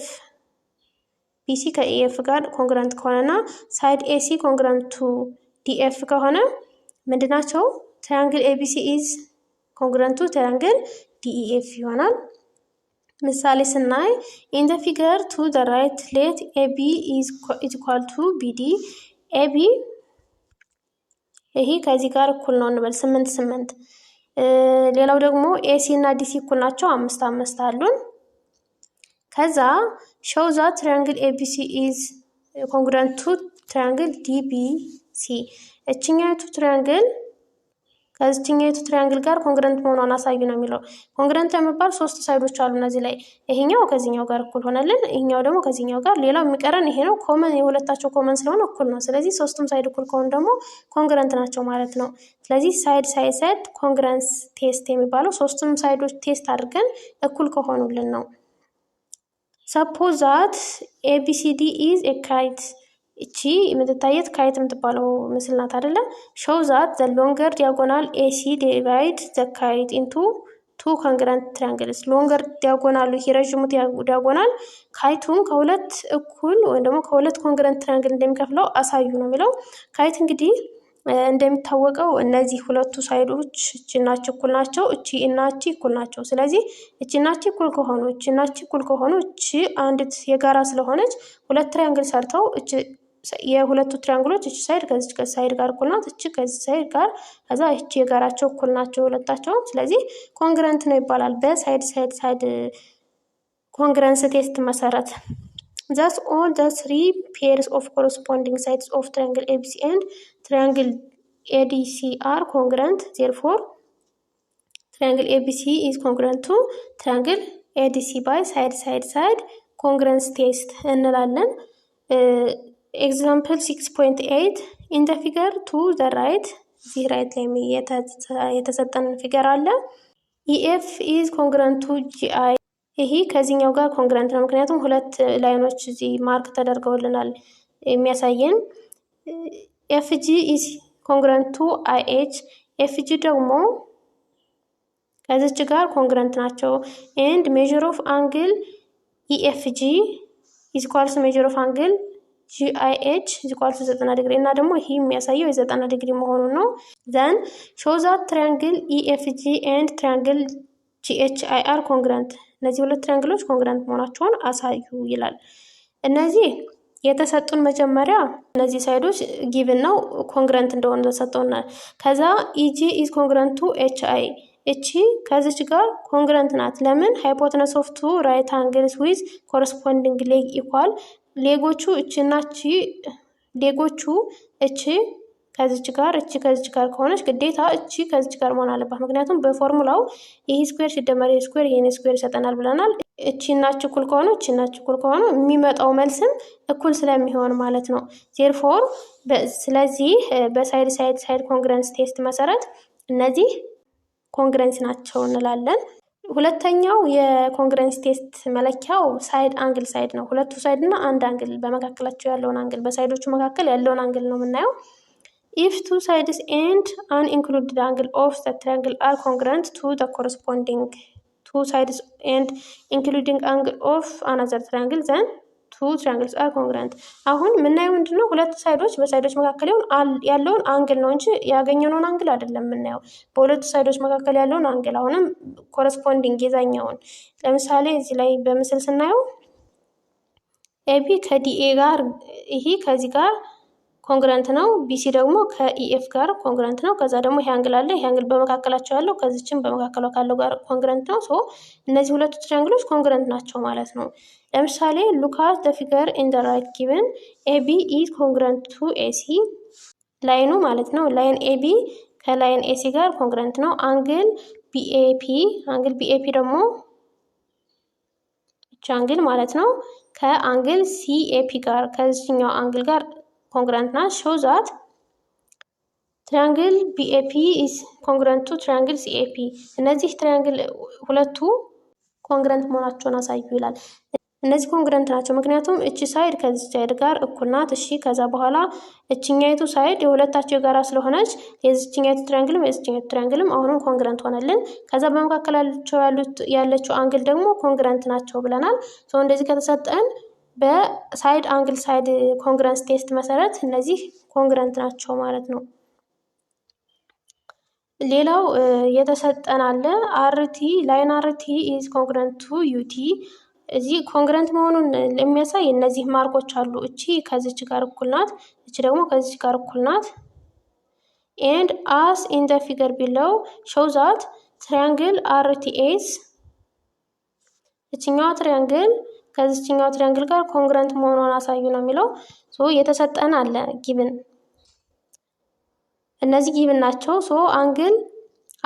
ቢሲ ከኢኤፍ ጋር ኮንግረንት ከሆነና ሳይድ ኤሲ ኮንግረንት ቱ ዲኤፍ ከሆነ ምንድናቸው? ትሪያንግል ኤቢሲ ኢዝ ኮንግረንት ቱ ትሪያንግል ዲኢኤፍ ይሆናል። ምሳሌ ስናይ ኢን ዘ ፊገር ቱ ዘ ራይት ሌት ኤቢ ኢዝ ኢኳል ቱ ቢዲ ኤቢ ይሄ ከዚህ ጋር እኩል ነው እንበል 8 ሌላው ደግሞ ኤሲ እና ዲሲ እኩል ናቸው 5 አሉን። ከዛ ሾው ዛት ትሪያንግል ኤቢሲ ኢዝ ኮንግረንት ቱ ትሪያንግል ዲቢሲ እችኛይቱ ትሪያንግል ከዚህኛይቱ ትሪያንግል ጋር ኮንግረንት መሆኗን አሳዩ ነው የሚለው። ኮንግረንት ለመባል 3 ሳይዶች አሉ እነዚህ ላይ ይሄኛው ከዚህኛው ጋር እኩል ሆነልን፣ ይሄኛው ደግሞ ከዚህኛው ጋር፣ ሌላው የሚቀረን ይሄ ነው። ኮመን የሁለታቸው ኮመን ስለሆነ እኩል ነው። ስለዚህ ሶስቱም ሳይድ እኩል ከሆኑ ደግሞ ኮንግረንት ናቸው ማለት ነው። ስለዚህ ሳይድ ኮንግረንስ ቴስት የሚባለው ሶስቱም ሳይዶች ቴስት አድርገን እኩል ከሆኑልን ነው። ሰፖዝ ዛት ኤቢሲዲ ኢዝ ኤ ካይት እቺ የምትታየት ካይት የምትባለው ምስል ናት አይደለ? ሾው ዛት ዘ ሎንገር ዲያጎናል ኤሲ ዲቫይድ ዘ ካይት ኢንቱ ቱ ኮንግረንት ትሪያንግልስ። ሎንገር ዲያጎናሉ ይሄ ረዥሙ ዲያጎናል ካይቱን ከሁለት እኩል ወይም ደግሞ ከሁለት ኮንግረንት ትሪያንግል እንደሚከፍለው አሳዩ ነው የሚለው። ካይት እንግዲህ እንደሚታወቀው እነዚህ ሁለቱ ሳይዶች እቺና እቺ እኩል ናቸው፣ እቺ እና እቺ እኩል ናቸው። ስለዚህ እቺና እቺ እኩል ከሆኑ እቺና እቺ እኩል ከሆኑ እቺ አንዲት የጋራ ስለሆነች ሁለት ትሪያንግል ሰርተው እቺ የሁለቱ ትሪያንግሎች እቺ ሳይድ ከዚህ ሳይድ ጋር እኩል ናት፣ እቺ ከዚህ ሳይድ ጋር ከዛ እቺ የጋራቸው እኩል ናቸው ሁለታቸው። ስለዚህ ኮንግረንት ነው ይባላል በሳይድ ኮንግረንስ ቴስት መሰረት። Thus all the 3 pairs of corresponding sides of triangle ABC and triangle ADC are congruent. Therefore, triangle ABC is congruent to triangle ADC by side congruence test እንላለን። Example 6.8 in the figure to the right እዚህ ራይት ላይ የተሰጠን ፊገር አለ። EF is congruent to GI ይሄ ከዚህኛው ጋር ኮንግረንት ነው፣ ምክንያቱም ሁለት ላይኖች እዚህ ማርክ ተደርገውልናል የሚያሳየን። ኤፍጂ ኢዝ ኮንግረንት ቱ አይኤች ኤፍጂ ደግሞ ከዚች ጋር ኮንግረንት ናቸው። ኤንድ ሜዥር ኦፍ አንግል ኢኤፍጂ ኢዝ ኢኳልስ ሜዥር ኦፍ አንግል ጂአይኤች ኢዝ ኢኳልስ 90 ዲግሪ እና ደግሞ ይሄ የሚያሳየው የ90 ዲግሪ መሆኑን ነው። ዘን ሾው ዛት ትሪያንግል ኢኤፍጂ ኤንድ ትሪያንግል ጂኤችአይ አር ኮንግረንት እነዚህ ሁለት ትሪያንግሎች ኮንግረንት መሆናቸውን አሳዩ ይላል። እነዚህ የተሰጡን መጀመሪያ እነዚህ ሳይዶች ጊቭን ነው ኮንግረንት እንደሆነ ተሰጠውና ከዛ ኢጂ ኢዝ ኮንግረንት ቱ ኤችአይ እቺ ከዚች ጋር ኮንግረንት ናት። ለምን? ሃይፖተነስ ኦፍ ቱ ራይት አንግልስ ዊዝ ኮረስፖንዲንግ ሌግ ኢኳል ሌጎቹ እቺና እቺ ሌጎቹ እቺ ከዚች ጋር እቺ ከዚች ጋር ከሆነች ግዴታ እቺ ከዚች ጋር መሆን አለባት። ምክንያቱም በፎርሙላው ይሄ ስኩዌር ሲደመር ይሄ ስኩዌር ይሄን ስኩዌር ይሰጠናል ብለናል። እቺና እቺ እኩል ከሆኑ እቺና እቺ እኩል ከሆኑ የሚመጣው መልስም እኩል ስለሚሆን ማለት ነው። ዜርፎር ስለዚህ በሳይድ ኮንግረንስ ቴስት መሰረት እነዚህ ኮንግረንስ ናቸው እንላለን። ሁለተኛው የኮንግረንስ ቴስት መለኪያው ሳይድ አንግል ሳይድ ነው። ሁለቱ ሳይድ እና አንድ አንግል በመካከላቸው ያለውን አንግል በሳይዶቹ መካከል ያለውን አንግል ነው የምናየው። If two sides and an included angle of the triangle are congruent to the corresponding two sides and including angle of another triangle, then two triangles are congruent. አሁን የምናየው ምንድነው? ሁለት ሳይዶች በሳይዶች መካከል ያለውን አንግል ነው እንጂ ያገኘነውን አንግል አይደለም የምናየው። በሁለቱ ሳይዶች መካከል ያለውን አንግል አሁንም ኮረስፖንዲንግ የዛኛውን ለምሳሌ እዚህ ላይ በምስል ስናየው ኤቢ ከዲኤ ጋር ይሄ ከዚህ ጋር ኮንግረንት ነው። ቢሲ ደግሞ ከኢኤፍ ጋር ኮንግረንት ነው። ከዛ ደግሞ ይሄ አንግል አለ። ይሄ አንግል በመካከላቸው ያለው ከዚችም በመካከሏ ካለው ጋር ኮንግረንት ነው። ሶ እነዚህ ሁለቱ ትሪያንግሎች ኮንግረንት ናቸው ማለት ነው። ለምሳሌ ሉክ አት ዘ ፊገር ኢን ዘ ራይት ጊቨን ኤቢ ኢዝ ኮንግረንት ቱ ኤሲ ላይኑ ማለት ነው። ላይን ኤቢ ከላይን ኤሲ ጋር ኮንግረንት ነው። አንግል BAP አንግል BAP ደግሞ እቺ አንግል ማለት ነው ከአንግል CAP ጋር ከዚህኛው አንግል ጋር ኮንግረንት ናት። show that triangle BAP is congruent to triangle CAP እነዚህ ትሪያንግል ሁለቱ ኮንግረንት መሆናቸውን አሳዩ ይላል። እነዚህ ኮንግረንት ናቸው ምክንያቱም እቺ ሳይድ ከዚህ ሳይድ ጋር እኩል ናት። እሺ ከዛ በኋላ እቺኛይቱ ሳይድ የሁለታቸው የጋራ ስለሆነች የዚህኛይቱ ትሪያንግልም የዚህኛይቱ ትሪያንግልም አሁንም ኮንግረንት ሆነልን። ከዛ በመካከላቸው ያለችው አንግል ደግሞ ኮንግረንት ናቸው ብለናል። ሶ እንደዚህ ከተሰጠን በሳይድ አንግል ሳይድ ኮንግረንስ ቴስት መሰረት እነዚህ ኮንግረንት ናቸው ማለት ነው። ሌላው የተሰጠን አለ አርቲ ላይን አርቲ ኢዝ ኮንግረንት ቱ ዩቲ እዚህ ኮንግረንት መሆኑን የሚያሳይ እነዚህ ማርኮች አሉ። እቺ ከዚች ጋር እኩል ናት፣ እቺ ደግሞ ከዚች ጋር እኩል ናት። and as in the figure below show that triangle RTS እቺኛዋ ትሪያንግል ከዚህኛው ትሪያንግል ጋር ኮንግረንት መሆኑን አሳዩ ነው የሚለው። ሶ የተሰጠን አለ ጊቭን እነዚህ ጊቭን ናቸው። ሶ አንግል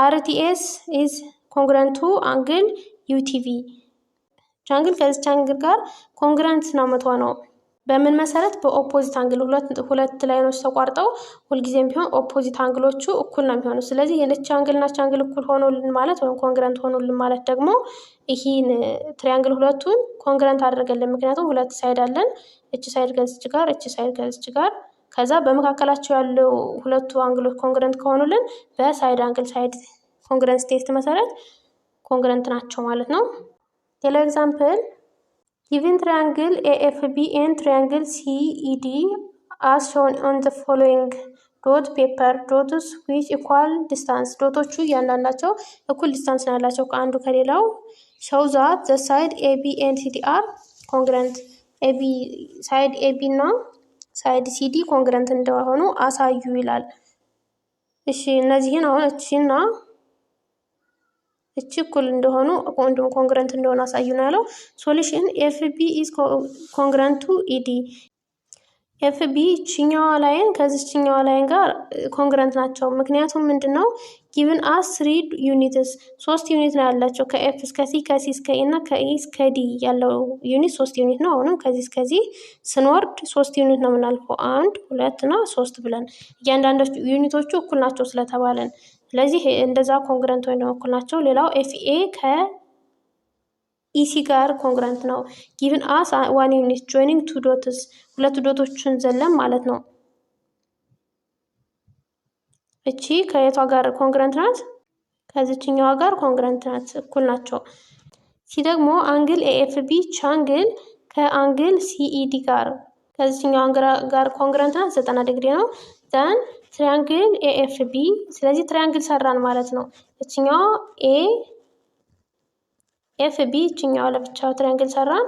RTS is congruent to አንግል UTV አንግል ከዚህ አንግል ጋር ኮንግረንት ነው የምትሆነው በምን መሰረት በኦፖዚት አንግል ሁለት ላይኖች ተቋርጠው ሁልጊዜም ቢሆን ኦፖዚት አንግሎቹ እኩል ነው የሚሆነው። ስለዚህ የነች አንግልና አንግል እኩል ሆኖልን ማለት ወይም ኮንግረንት ሆኖልን ማለት ደግሞ ይሄን ትሪያንግል ሁለቱን ኮንግረንት አድርገልን ምክንያቱም ሁለት ሳይድ አለን። እቺ ሳይድ ከዚች ጋር እቺ ሳይድ ከዚች ጋር ከዛ በመካከላቸው ያለው ሁለቱ አንግሎች ኮንግረንት ከሆኑልን በሳይድ አንግል ሳይድ ኮንግረንስ ቴስት መሰረት ኮንግረንት ናቸው ማለት ነው። ሌላ ኤግዛምፕል given triangle AFB and triangle CED as shown on the following dot paper dots which equal distance ዶቶቹ እያንዳንዳቸው እኩል ዲስታንስ ነው ያላቸው ከአንዱ ከሌላው show that the side AB and CD are congruent AB side AB እና side CD congruent እንደሆኑ አሳዩ ይላል። እሺ እነዚህን አሁን እቺና እቺ እኩል እንደሆኑ ወንድም ኮንግረንት እንደሆነ አሳዩ ነው ያለው። ሶሉሽን FB is congruent to ED FB እቺኛዋ ላይን ከዚህኛዋ ላይን ጋር ኮንግረንት ናቸው ምክንያቱም ምንድነው given us 3 units 3 ዩኒት ነው ያላቸው ከኤፍ እስከ ሲ ከሲ እስከ ኤ እና ከኢ እስከ ዲ ያለው ዩኒት 3 ዩኒት ነው። አሁንም ከዚህ እስከዚህ ስንወርድ 3 ዩኒት ነው የምናልፈው 1 2 እና 3 ብለን እያንዳንዶቹ ዩኒቶቹ እኩል ናቸው ስለተባለን ስለዚህ እንደዛ ኮንግረንት ወይ ነው እኩል ናቸው። ሌላው ኤፍኤ ከኢሲ ጋር ኮንግረንት ነው given us 1 unit joining two dots ሁለት ዶቶችን ዘለም ማለት ነው። እቺ ከየቷ ጋር ኮንግረንት ናት? ከዚህኛዋ ጋር ኮንግረንት ናት እኩል ናቸው። ሲ ደግሞ አንግል ኤኤፍቢ ቻንግል ከአንግል ሲኢዲ ጋር ከዚህኛው አንግል ጋር ኮንግረንት ናት 90 ዲግሪ ነው። ዘን ትሪያንግል ኤኤፍቢ ስለዚህ ትሪያንግል ሰራን ማለት ነው። እቺኛው ኤ ኤፍቢ እቺኛው ለብቻው ትሪያንግል ሰራን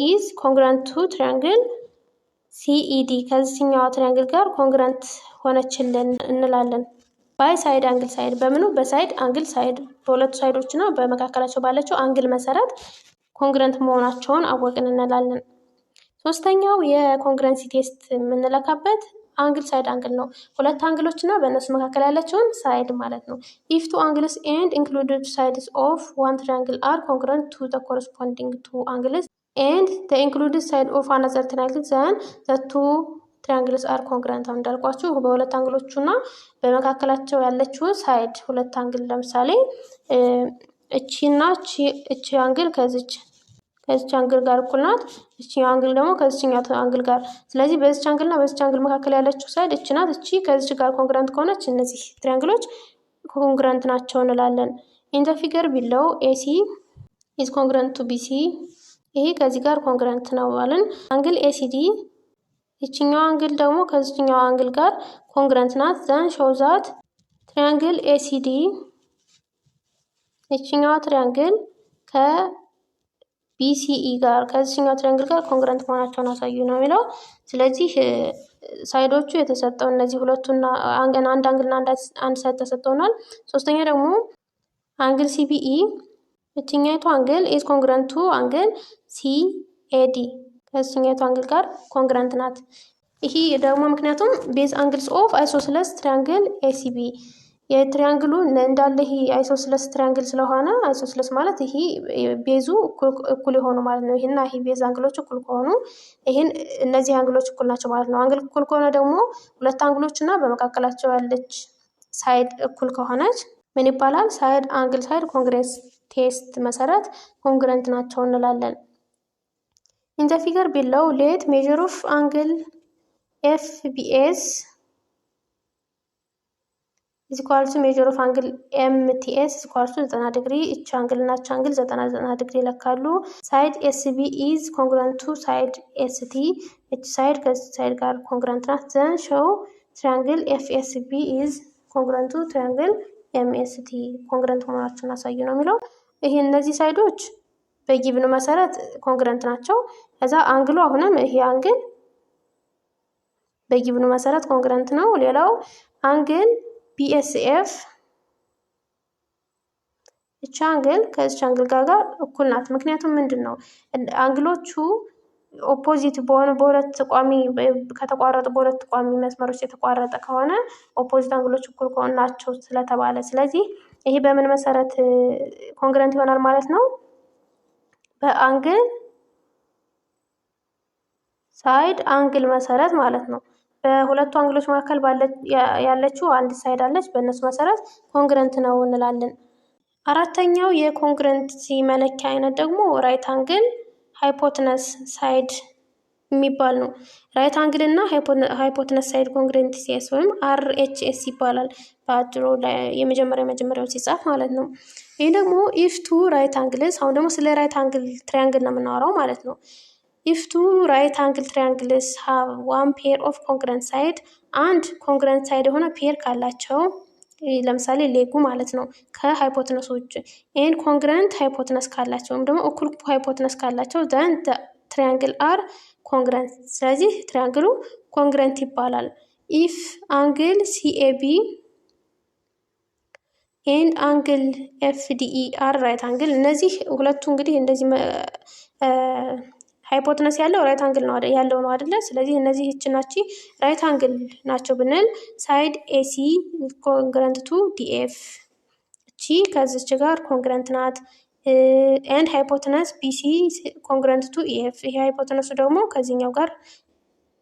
ኢዝ ኮንግረንት ቱ ትሪያንግል ሲኢዲ ከዚህኛው ትሪያንግል ጋር ኮንግረንት ሆነችልን እንላለን። ባይ ሳይድ አንግል ሳይድ በምኑ በሳይድ አንግል ሳይድ በሁለቱ ሳይዶች እና በመካከላቸው ባለችው አንግል መሰረት ኮንግረንት መሆናቸውን አወቅን እንላለን። ሶስተኛው የኮንግረንሲ ቴስት የምንለካበት አንግል ሳይድ አንግል ነው። ሁለት አንግሎች እና በእነሱ መካከል ያለችውን ሳይድ ማለት ነው። if two angles and included sides of one triangle are congruent to the corresponding two angles and the included side of another triangle then the two triangles are congruent እንዳልኳችሁ በሁለት አንግሎቹ እና በመካከላቸው ያለችው ሳይድ ሁለት አንግል ለምሳሌ እቺና እቺ አንግል ከዚች አንግል ጋር እኩል ናት። እቺ አንግል ደግሞ ከዚህኛው አንግል ጋር ስለዚህ በዚች አንግልና በዚች አንግል መካከል ያለችው ሳይድ እቺ ናት። እቺ ከዚች ጋር ኮንግረንት ከሆነች እነዚህ ትሪያንግሎች ኮንግረንት ናቸው እንላለን። in the figure below AC is congruent to BC ይሄ ከዚህ ጋር ኮንግረንት ነው ማለት አንግል ACD እቺኛው አንግል ደግሞ ከዚህኛው አንግል ጋር ኮንግረንት ናት። then show that triangle ACD እቺኛው ትሪያንግል ከBCE ጋር ከዚህኛው ትሪያንግል ጋር ኮንግረንት መሆናቸውን አሳዩ ነው የሚለው። ስለዚህ ሳይዶቹ የተሰጠው እነዚህ ሁለቱና አንድ አንግልና አንድ ሳይድ ተሰጥቶናል። ሶስተኛ ደግሞ አንግል CBE እቺኛይቱ አንግል is congruent to አንግል CAD ከዚህኛይቱ አንግል ጋር ኮንግረንት ናት። ይሄ ደግሞ ምክንያቱም ቤዝ አንግልስ ኦፍ አይሶስለስ ትሪያንግል ACB የትሪያንግሉ እንዳለ ይሄ አይሶስለስ ትሪያንግል ስለሆነ አይሶስለስ ማለት ይሄ ቤዙ እኩል የሆኑ ማለት ነው። ይሄና ይሄ ቤዝ አንግሎች እኩል ከሆኑ ይሄን እነዚህ አንግሎች እኩል ናቸው ማለት ነው። አንግል እኩል ከሆነ ደግሞ ሁለት አንግሎች እና በመካከላቸው ያለች ሳይድ እኩል ከሆነች ምን ይባላል? ሳይድ አንግል ሳይድ ኮንግረንስ ቴስት መሰረት ኮንግረንት ናቸው እንላለን። ኢን ዘ ፊገር ቢለው ሌት ሜዥር ኦፍ አንግል FBS is equal to measure of angle MTS is equal to 90 degree. each angle እና each angle 90 degree ይለካሉ። side SB is congruent to side ST each side ከዚህ side ጋር congruent ናት። then show triangle FSB is congruent to triangle MST congruent መሆናቸውን አሳዩ ነው የሚለው። ይሄ እነዚህ ሳይዶች በጊቭኑ መሰረት ኮንግረንት ናቸው። ከዛ አንግሉ አሁንም ይሄ አንግል በጊቭኑ መሰረት ኮንግረንት ነው። ሌላው አንግል BSF እቺ አንግል ከዚህ አንግል ጋር እኩል ናት። ምክንያቱም ምንድነው አንግሎቹ ኦፖዚት በሁለት ቋሚ ከተቋረጡ በሁለት ቋሚ መስመሮች የተቋረጠ ከሆነ ኦፖዚት አንግሎች እኩል ናቸው ስለተባለ ስለዚህ ይሄ በምን መሰረት ኮንግረንት ይሆናል ማለት ነው? በአንግል ሳይድ አንግል መሰረት ማለት ነው። በሁለቱ አንግሎች መካከል ያለችው አንድ ሳይድ አለች። በእነሱ መሰረት ኮንግረንት ነው እንላለን። አራተኛው የኮንግረንሲ መለኪያ አይነት ደግሞ ራይት አንግል ሃይፖተነስ ሳይድ የሚባል ነው። ራይት አንግል እና ሃይፖተነስ ሳይድ ኮንግረንሲስ ወይም RHS ይባላል በአጭሩ የመጀመሪያው ሲጻፍ ማለት ነው። ይሄ ደግሞ if two right angles አሁን ደግሞ ስለ ራይት አንግል ትሪያንግል ነው የምናወራው ማለት ነው። if two right angle triangles have one pair of congruent side and congruent side የሆነ ፔር ካላቸው ለምሳሌ ሌጉ ማለት ነው ከሃይፖተነስ ውጭ and congruent hypotenuse ካላቸው ወይም ደግሞ እኩል ሃይፖተነስ ካላቸው then the triangle are congruent ስለዚህ ትሪያንግሉ ኮንግረንት ይባላል። if angle CAB and angle FDE are right angle እነዚህ ሁለቱ እንግዲህ እንደዚህ ሃይፖተነስ ያለው ራይት አንግል ነው ያለው ነው አይደለ? ስለዚህ እነዚህ እቺናቺ ራይት አንግል ናቸው ብንል ሳይድ AC ኮንግረንት ቱ DF እቺ ከዚች ጋር ኮንግረንት ናት። and ሃይፖተነስ BC ኮንግረንት ቱ EF ይሄ ሃይፖተነሱ ደግሞ ከዚህኛው ጋር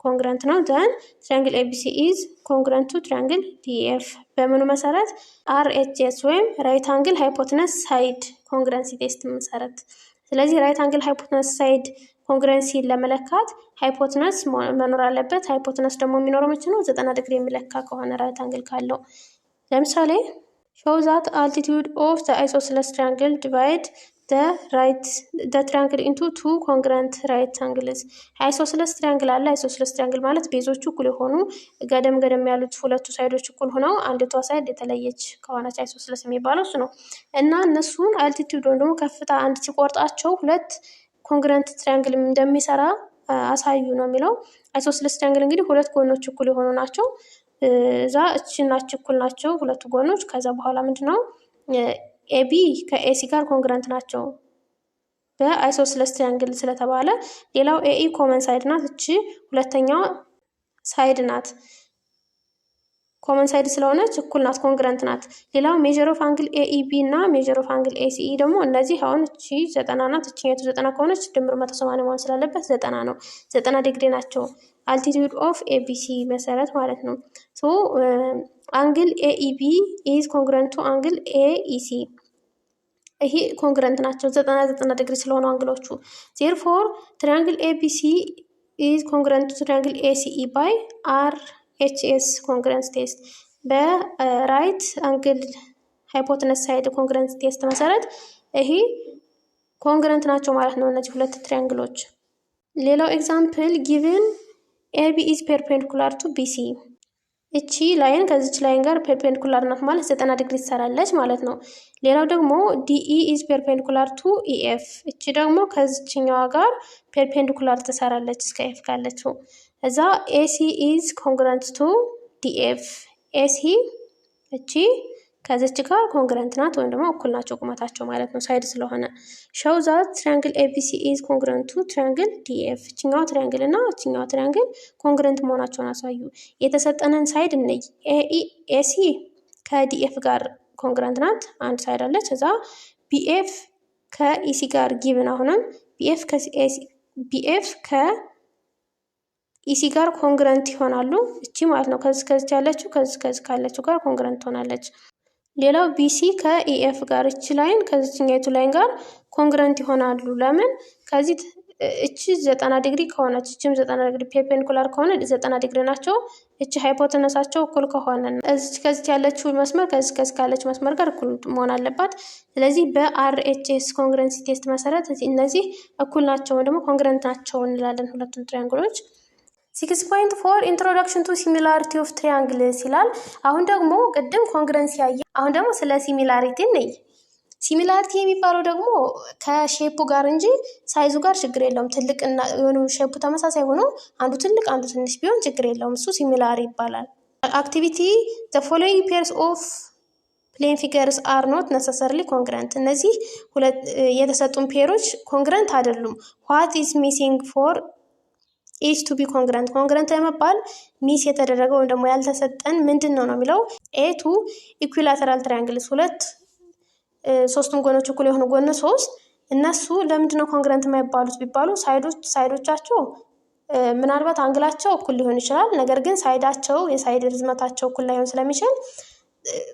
ኮንግረንት ነው። then triangle ABC is congruent to triangle DF በምኑ መሰረት RHS ወይም ራይት አንግል ሃይፖተነስ ሳይድ ኮንግረንሲ ቴስት መሰረት። ስለዚህ ራይት አንግል ሃይፖተነስ ሳይድ ኮንግረንሲ ለመለካት ሃይፖተነስ መኖር አለበት። ሃይፖተነስ ደግሞ የሚኖረው መቼ ነው? 90 ዲግሪ የሚለካ ከሆነ ራይት አንግል ካለው። ለምሳሌ show that altitude of the isosceles triangle divide the triangle into two congruent right angles isosceles triangle አለ። isosceles triangle ማለት ቤዞቹ እኩል የሆኑ ገደም ያሉት ሁለቱ ሳይዶች እኩል ሆነው አንዲቷ ሳይድ የተለየች ከሆነች isosceles የሚባለው እሱ ነው። እና እነሱን altitude ወይም ደግሞ ከፍታ አንድ ሲቆርጣቸው ሁለት ኮንግረንት ትሪያንግል እንደሚሰራ አሳዩ ነው የሚለው። አይሶስለስ ትሪያንግል እንግዲህ ሁለት ጎኖች እኩል የሆኑ ናቸው። እዛ እቺና እቺ እኩል ናቸው ሁለቱ ጎኖች። ከዛ በኋላ ምንድነው AB ከAC ጋር ኮንግረንት ናቸው በአይሶስለስ ትሪያንግል ስለተባለ። ሌላው AE ኮመን ሳይድ ናት። እቺ ሁለተኛዋ ሳይድ ናት። ኮመን ሳይድ ስለሆነች እኩል ናት፣ ኮንግረንት ናት። ሌላው ሜጀር ኦፍ አንግል AEB እና ሜጀር ኦፍ አንግል ACE ደግሞ እነዚህ አሁን እቺ 90 ናት። እቺኛቱ 90 ከሆነች ድምሩ 180 መሆን ስላለበት 90 ነው። 90 ዲግሪ ናቸው altitude of ABC መሰረት ማለት ነው። ሶ አንግል AEB is congruent to angle AEC ይሄ ኮንግረንት ናቸው 90 ዲግሪ ስለሆኑ አንግሎቹ። therefore triangle ABC is congruent to triangle ACE by RHS congruence test በራይት አንግል ሃይፖተነስ ሳይድ ኮንግረንስ ቴስት መሰረት ይሄ ኮንግረንት ናቸው ማለት ነው እነዚህ ሁለት ትሪያንግሎች። ሌላው ኤግዛምፕል given AB is perpendicular to BC እቺ ላይን ከዚች ላይን ጋር ፐርፔንዲኩላር ናት ማለት 90 ዲግሪ ትሰራለች ማለት ነው። ሌላው ደግሞ DE is perpendicular to EF እቺ ደግሞ ከዚችኛዋ ጋር ፐርፔንዲኩላር ትሰራለች እስከ F ካለችው። እዛ AC is congruent to DF AC እቺ ከዚች ጋር ኮንግረንት ናት ወይም ደግሞ እኩል ናቸው ቁመታቸው ማለት ነው ሳይድ ስለሆነ። show that triangle ABC is congruent to triangle DF እቺኛዋ ትሪያንግል እና እቺኛዋ ትሪያንግል ኮንግረንት መሆናቸውን አሳዩ። የተሰጠነን ሳይድ እንይ AC ከዲኤፍ ጋር ኮንግረንት ናት፣ አንድ ሳይድ አለች። እዛ ቢኤፍ ከኢሲ ጋር ጊቭን አሁንም ቢኤፍ ከኢሲ ጋር ኮንግረንት ይሆናሉ። እቺ ማለት ነው ከዚህ ከዚህ ያለችው ከዚህ ካለችው ጋር ኮንግረንት ትሆናለች። ሌላው ቢሲ ከኢኤፍ ጋር እቺ ላይን ከዚህኛይቱ ላይን ጋር ኮንግረንት ይሆናሉ። ለምን? ከዚህ እቺ 90 ዲግሪ ከሆነች እቺም 90 ዲግሪ ፔርፔንዲኩላር ከሆነ 90 ዲግሪ ናቸው። እቺ ሃይፖተነሳቸው እኩል ከሆነ እዚህ ከዚህ ያለችው መስመር ከዚህ ካለችው መስመር ጋር እኩል መሆን አለባት። ስለዚህ በአርኤችኤስ ኮንግረንሲ ቴስት መሰረት እነዚህ እኩል ናቸው ወይ ደግሞ ኮንግረንት ናቸው እንላለን ሁለቱም ትሪያንግሎች። 6.4 ኢንትሮዳክሽን ቱ ሲሚላሪቲ ኦፍ ትሪያንግልስ ይላል። አሁን ደግሞ ቅድም ኮንግረንሲ ያየ፣ አሁን ደግሞ ስለ ሲሚላሪቲ ነይ። ሲሚላሪቲ የሚባለው ደግሞ ከሼፑ ጋር እንጂ ሳይዙ ጋር ችግር የለውም። ትልቅና የሆኑ ሼፑ ተመሳሳይ ሆኖ አንዱ ትልቅ አንዱ ትንሽ ቢሆን ችግር የለውም። እሱ ሲሚላሪ ይባላል። አክቲቪቲ the following pairs of plane figures are not necessarily congruent። እነዚህ ሁለት የተሰጡን ፔሮች ኮንግረንት አይደሉም። what is missing for each to be congruent? ኮንግረንት ለመባል ሚስ የተደረገው ወይም ደግሞ ያልተሰጠን ምንድን ነው የሚለው ኤቱ ኢኩላተራል ትራያንግልስ ሁለት ሶስቱም ጎኖች እኩል የሆኑ ጎን ሶስት እነሱ ለምንድነው ኮንግረንት የማይባሉት ቢባሉ ሳይዶቻቸው ምናልባት አንግላቸው እኩል ሊሆን ይችላል። ነገር ግን የሳይድ ርዝመታቸው እኩል ላይሆን ስለሚችል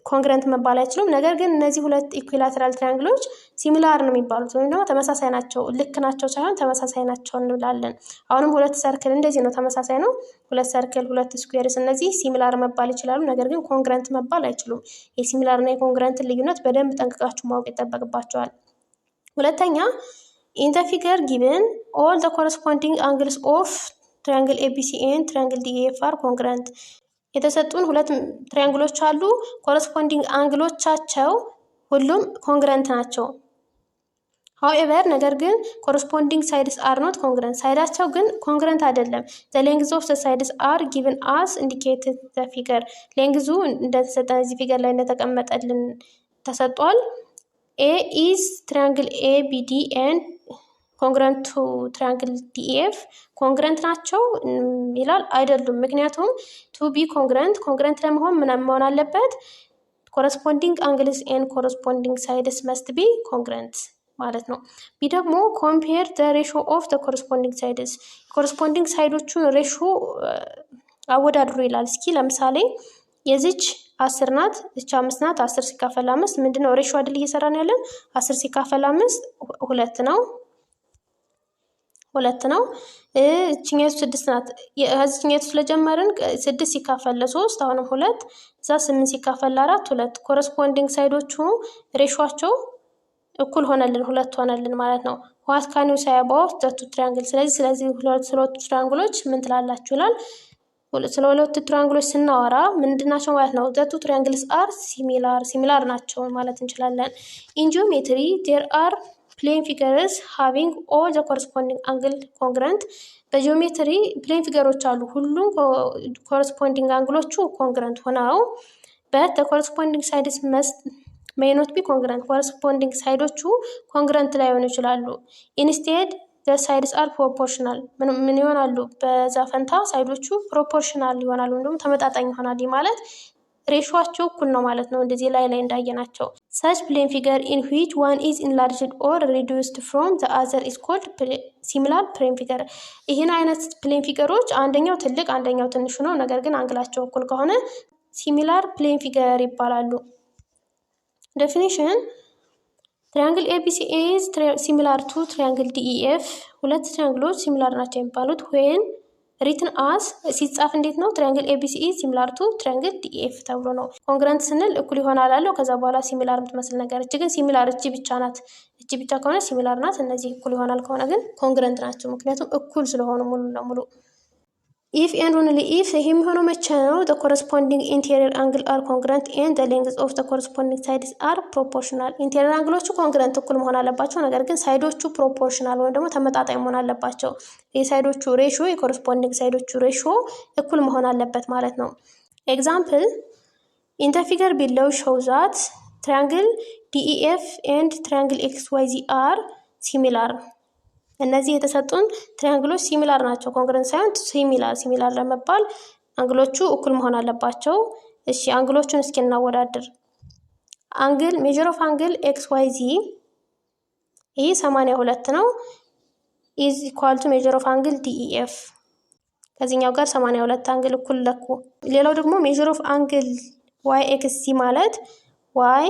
ኮንግረንት መባል አይችሉም። ነገር ግን እነዚህ ሁለት ኢኩላተራል ትራያንግሎች ሲሚላር ነው የሚባሉት ወይም ደግሞ ተመሳሳይ ናቸው። ልክ ናቸው ሳይሆን ተመሳሳይ ናቸው እንላለን። አሁንም ሁለት ሰርክል እንደዚህ ነው፣ ተመሳሳይ ነው። ሁለት ሰርክል ሁለት ስኩዌርስ እነዚህ ሲሚላር መባል ይችላሉ። ነገር ግን ኮንግረንት መባል አይችሉም። የሲሚላር እና የኮንግረንትን ልዩነት በደንብ ጠንቅቃችሁ ማወቅ ይጠበቅባቸዋል። ሁለተኛ in the figure given all the corresponding angles of triangle ABC and triangle DEF are congruent። የተሰጡን ሁለት ትሪያንግሎች አሉ። ኮረስፖንዲንግ አንግሎቻቸው ሁሉም ኮንግረንት ናቸው። however ነገር ግን corresponding sides are not congruent። ሳይዳቸው ግን ኮንግረንት አይደለም። the lengths of the sides are given as indicated the figure። ሌንግዙ እንደተሰጠን እዚህ ፊገር ላይ እንደተቀመጠልን ተሰጧል። A is triangle ABD and congruent to triangle DEF ኮንግረንት ናቸው ይላል። አይደሉም። ምክንያቱም to be congruent ለመሆን ምን መሆን አለበት? corresponding angles and corresponding sides must be congruent ማለት ነው። ቢ ደግሞ compare the ratio of the corresponding sides corresponding ሳይዶቹን ሬሾ አወዳድሩ ይላል። እስኪ ለምሳሌ የዚች 10 ናት፣ እቺ 5 ናት። 10 ሲካፈል 5 ምንድነው? ሬሾ አይደል እየሰራን ያለን። 10 ሲካፈል 5 2 ነው። እቺኛቱ 6 ናት። እዚህኛቱ ስለጀመርን 6 ሲካፈል ለ3 አሁንም 2 እዛ 8 ሲካፈል ለ4 2 ኮረስፖንዲንግ ሳይዶቹ ሬሾአቸው እኩል ሆነልን 2 ሆነልን ማለት ነው። what can you say about the two triangles? ስለዚህ ሁለቱ ትሪያንግሎች ምን ትላላችሁ ይላል። ስለ ሁለቱ ትሪያንግሎች ስናወራ ምንድናቸው ማለት ነው? the two triangles are similar ናቸው ማለት እንችላለን። in geometry there are plane figures having all the corresponding angle congruent። በጂኦሜትሪ ፕሌን ፊገሮች አሉ፣ ሁሉም ኮረስፖንዲንግ አንግሎቹ ኮንግረንት ሆነው but the corresponding sides may not be congruent። ኮረስፖንዲንግ ሳይዶቹ ኮንግረንት ላይሆኑ ይችላሉ። instead the sides are proportional። ምን ይሆናሉ? በዛ ፈንታ ሳይዶቹ ፕሮፖርሽናል ይሆናሉ፣ እንደውም ተመጣጣኝ ይሆናል። ማለት ሬሾአቸው እኩል ነው ማለት ነው። እንደዚህ ላይ እንዳየናቸው such plane figure in which one is enlarged or reduced from the other is called similar plane figure። ይህን አይነት ፕሌን ፊገሮች አንደኛው ትልቅ አንደኛው ትንሽ ነው፣ ነገር ግን አንግላቸው እኩል ከሆነ ሲሚላር ፕሌን ፊገር ይባላሉ። definition triangle ABC is similar to triangle DEF። ሁለት ትሪያንግሎች ሲሚላር ናቸው የሚባሉት when written as ሲጻፍ እንዴት ነው? triangle ABC is similar to triangle DEF ተብሎ ነው። ኮንግረንት ስንል እኩል ይሆናል አለው። ከዛ በኋላ ሲሚላር የምትመስል ነገር እቺ ግን ሲሚላር እቺ ብቻ ናት። እቺ ብቻ ከሆነ ሲሚላር ናት። እነዚህ እኩል ይሆናል ከሆነ ግን ኮንግረንት ናቸው፣ ምክንያቱም እኩል ስለሆኑ ሙሉ ለሙሉ። if and only if ይሄ የሚሆነው መቼ ነው? the corresponding interior angle are congruent and the lengths of the corresponding sides are proportional። ኢንቴሪየር አንግሎቹ ኮንግረንት እኩል መሆን አለባቸው፣ ነገር ግን ሳይዶቹ ፕሮፖርሽናል ወይም ደግሞ ተመጣጣኝ መሆን አለባቸው። የሳይዶቹ ሬሾ የኮረስፖንዲንግ ሳይዶቹ ሬሾ እኩል መሆን አለበት ማለት ነው። ኤግዛምፕል in the figure below show that triangle DEF and triangle XYZ are similar። እነዚህ የተሰጡን ትሪያንግሎች ሲሚላር ናቸው፣ ኮንግረንት ሳይሆን ሲሚላር ለመባል አንግሎቹ እኩል መሆን አለባቸው። እሺ አንግሎቹን እስኪ እናወዳድር። አንግል ሜጀር ኦፍ አንግል ኤክስ ዋይ ዚ ይሄ 82 ነው ኢዝ ኢኳል ቱ ሜጀር ኦፍ አንግል ዲኢኤፍ ከዚህኛው ጋር 82 አንግል እኩል ለኩ። ሌላው ደግሞ ሜጀር ኦፍ አንግል ዋይ ኤክስ ሲ ማለት ዋይ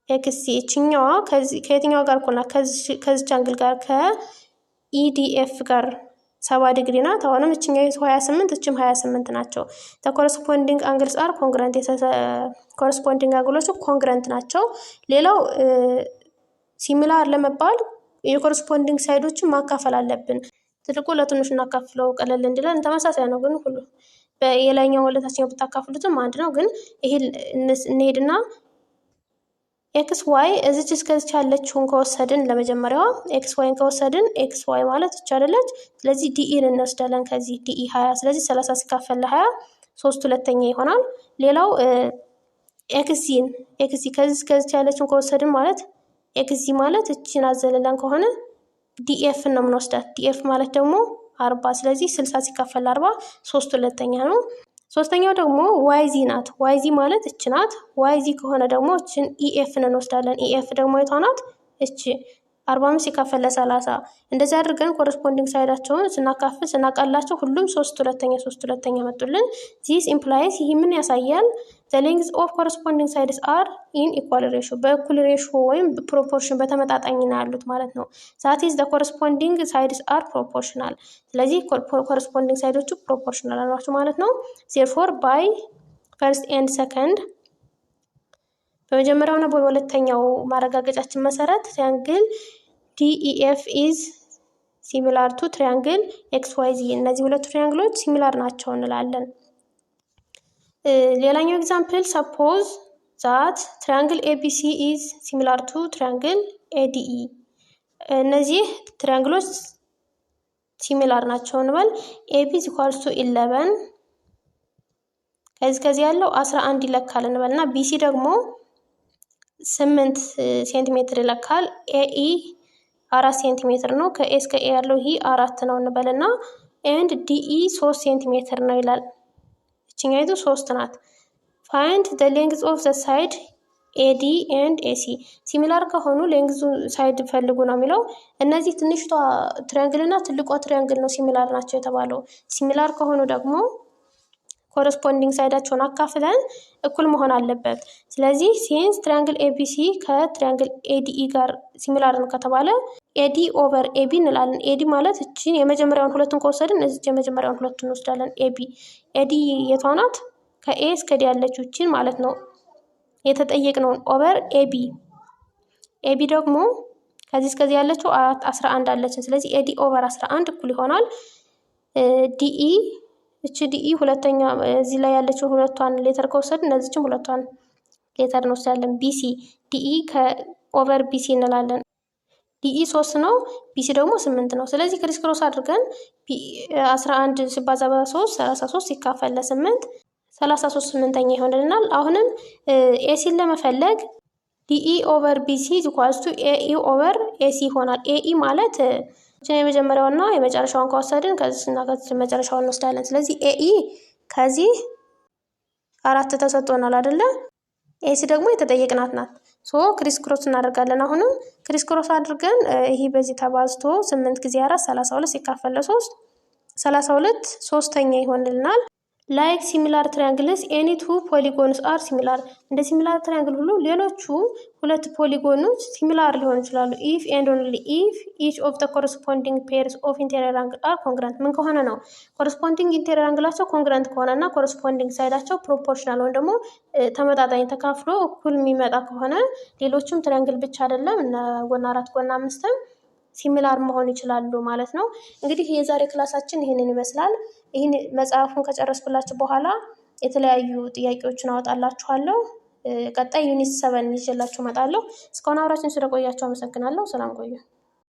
ኤክስ ሲ እችኛዋ ከየትኛው ጋር እኩል ናት? ከዚች አንግል ጋር ከኢዲኤፍ ጋር 70 ዲግሪ ናት። አሁንም እችኛው 28 እችም 28 ናቸው። ኮረስፖንዲንግ አንግልስ አር ኮንግረንት ኮረስፖንዲንግ አንግሎች ኮንግረንት ናቸው። ሌላው ሲሚላር ለመባል የኮረስፖንዲንግ ሳይዶችን ማካፈል አለብን። ትልቁ ለትንሹ እናካፍለው ቀለል እንዲለን ተመሳሳይ ነው፣ ግን ሁሉ የላይኛው ወለታችኛው ብታካፍሉትም አንድ ነው። ግን ይሄ እንሄድና ኤክስ ዋይ እዚች እስከዚች ያለችውን ከወሰድን ለመጀመሪያዋ ኤክስ ዋይን ከወሰድን ኤክስ ዋይ ማለት ይቻላልች። ስለዚህ ዲኢን እንወስዳለን ከዚህ ዲኢ 20 ስለዚህ 30 ሲካፈል ለ20 3 ሁለተኛ ይሆናል። ሌላው ኤክስዚን ኤክስዚ ከዚህ እስከዚች ያለችውን ከወሰድን ማለት ኤክስዚ ማለት እቺን አዘለለን ከሆነ ዲኤፍ ነው የምንወስዳት። ዲኤፍ ማለት ደግሞ 40 ስለዚህ 60 ሲካፈል 40 3 ሁለተኛ ነው። ሶስተኛው ደግሞ ዋይዚ ናት። ዋይዚ ማለት እች ናት። ዋይዚ ከሆነ ደግሞ እችን ኢኤፍን እንወስዳለን። ኢኤፍ ደግሞ የቷ ናት? እቺ 45 ሲካፈል ለ30 እንደዚህ አድርገን ኮረስፖንዲንግ ሳይዳቸውን ስናካፍል ስናቃላቸው ሁሉም 3 ሁለተኛ መጡልን። ዚስ ኢምፕላይስ ይህ ምን ያሳያል? the length of corresponding sides are in equal ratio በእኩል ሬሾ ወይም ፕሮፖርሽን በተመጣጣኝ ነው ያሉት ማለት ነው። that is the corresponding sides are proportional ስለዚህ corresponding ሳይዶቹ ፕሮፖርሽናል ናቸው ማለት ነው። therefore by first and second በመጀመሪያውና በሁለተኛው ማረጋገጫችን መሰረት ትሪያንግል DEF is similar to triangle XYZ እነዚህ ሁለቱ ትሪያንግሎች ሲሚላር ናቸው እንላለን። ሌላኛው ኤግዛምፕል suppose that triangle ABC is similar to triangle ADE እነዚህ ትሪያንግሎች ሲሚላር ናቸው እንበል። AB is equal to 11 ከዚህ ያለው 11 ይለካል እንበልና BC ደግሞ 8 ሴንቲሜትር ይለካል። ኤኢ 4 ሴንቲሜትር ነው። ከኤ እስከ ኤ ያለው ይሄ 4 ነው እንበልና ኤንድ ዲኢ 3 ሴንቲሜትር ነው ይላል። እቺኛይቱ 3 ናት። ፋይንድ the length of the side AD and AC ሲሚላር ከሆኑ ሌንግዙ ሳይድ ፈልጉ ነው የሚለው። እነዚህ ትንሽቷ ትሪያንግል እና ትልቋ ትሪያንግል ነው ሲሚላር ናቸው የተባለው። ሲሚላር ከሆኑ ደግሞ ኮረስፖንዲንግ ሳይዳቸውን አካፍለን እኩል መሆን አለበት። ስለዚህ ሲንስ ትሪያንግል ኤቢሲ ከትሪያንግል ኤዲኢ ጋር ሲሚላር ነው ከተባለ ኤዲ ኦቨር ኤቢ እንላለን። ኤዲ ማለት እቺን የመጀመሪያውን ሁለቱን ከወሰድን እዚህ የመጀመሪያውን ሁለቱን እንወስዳለን። ኤዲ የቷ ናት? ከኤ እስከ ዲ ያለችው እቺን ማለት ነው የተጠየቅነውን ኦቨር ኤቢ። ኤቢ ደግሞ ከዚህ እስከዚህ ያለችው 11 አለችን። ስለዚህ ኤዲ ኦቨር 11 እኩል ይሆናል ዲኢ እቺ ዲኢ ሁለተኛ እዚህ ላይ ያለችው ሁለቷን ሌተር ከወሰድን እነዚህም ሁለቷን ሌተር እንወስዳለን። ቢሲ ዲኢ ከኦቨር ቢሲ እንላለን። ዲኢ 3 ነው፣ ቢሲ ደግሞ 8 ነው። ስለዚህ ክሪስ ክሮስ አድርገን 11 ሲባዛ በ3 33 ሲካፈል ለ8 33 8ኛ ይሆንልናል። አሁንም ኤሲን ለመፈለግ ዲኢ ኦቨር ቢሲ ኢኳልስ ቱ ኤኢ ኦቨር ኤሲ ይሆናል። ኤኢ ማለት የመጀመሪያውና የመጨረሻውን ከወሰድን ከዚህና ከዚህ መጨረሻውን እንወስዳለን። ስለዚህ ኤኢ ከዚህ 4 ተሰጥቶናል አይደለ? ኤሲ ደግሞ የተጠየቅናት ናት። ክሪስ ክሮስ እናደርጋለን። አሁንም ክሪስ ክሮስ አድርገን ይሄ በዚህ ተባዝቶ 8 ጊዜ 4 32 ሲካፈል ለ3 32 3ኛ ይሆንልናል። ላይክ ሲሚላር ትሪያንግልስ ኤኒ ቱ ፖሊጎንስ አር ሲሚላር እንደ ሲሚላር ትሪያንግል ሁሉ ሌሎቹ ሁለት ፖሊጎኖች ሲሚላር ሊሆኑ ይችላሉ። ኢፍ ኤንድ ኦንሊ ኢፍ ኢች ኦፍ ዘ ኮረስፖንዲንግ ፔርስ ኦፍ ኢንቴሪየር አንግል አር ኮንግረንት ምን ከሆነ ነው? ኮረስፖንዲንግ ኢንቴሪየር አንግላቸው ኮንግረንት ከሆነና ኮረስፖንዲንግ ሳይዳቸው ፕሮፖርሽናል ወይም ደግሞ ተመጣጣኝ ተካፍሎ እኩል የሚመጣ ከሆነ ሌሎችም ትሪያንግል ብቻ አይደለም እነ ጎን 4 ጎን 5 ሲሚላር መሆን ይችላሉ ማለት ነው። እንግዲህ የዛሬ ክላሳችን ይህንን ይመስላል። ይህን መጽሐፉን ከጨረስኩላችሁ በኋላ የተለያዩ ጥያቄዎችን አወጣላችኋለሁ። ቀጣይ ዩኒት 7 ይዤላችሁ እመጣለሁ። እስካሁን አብራችሁን ስለቆያችሁ አመሰግናለሁ። ሰላም ቆዩ።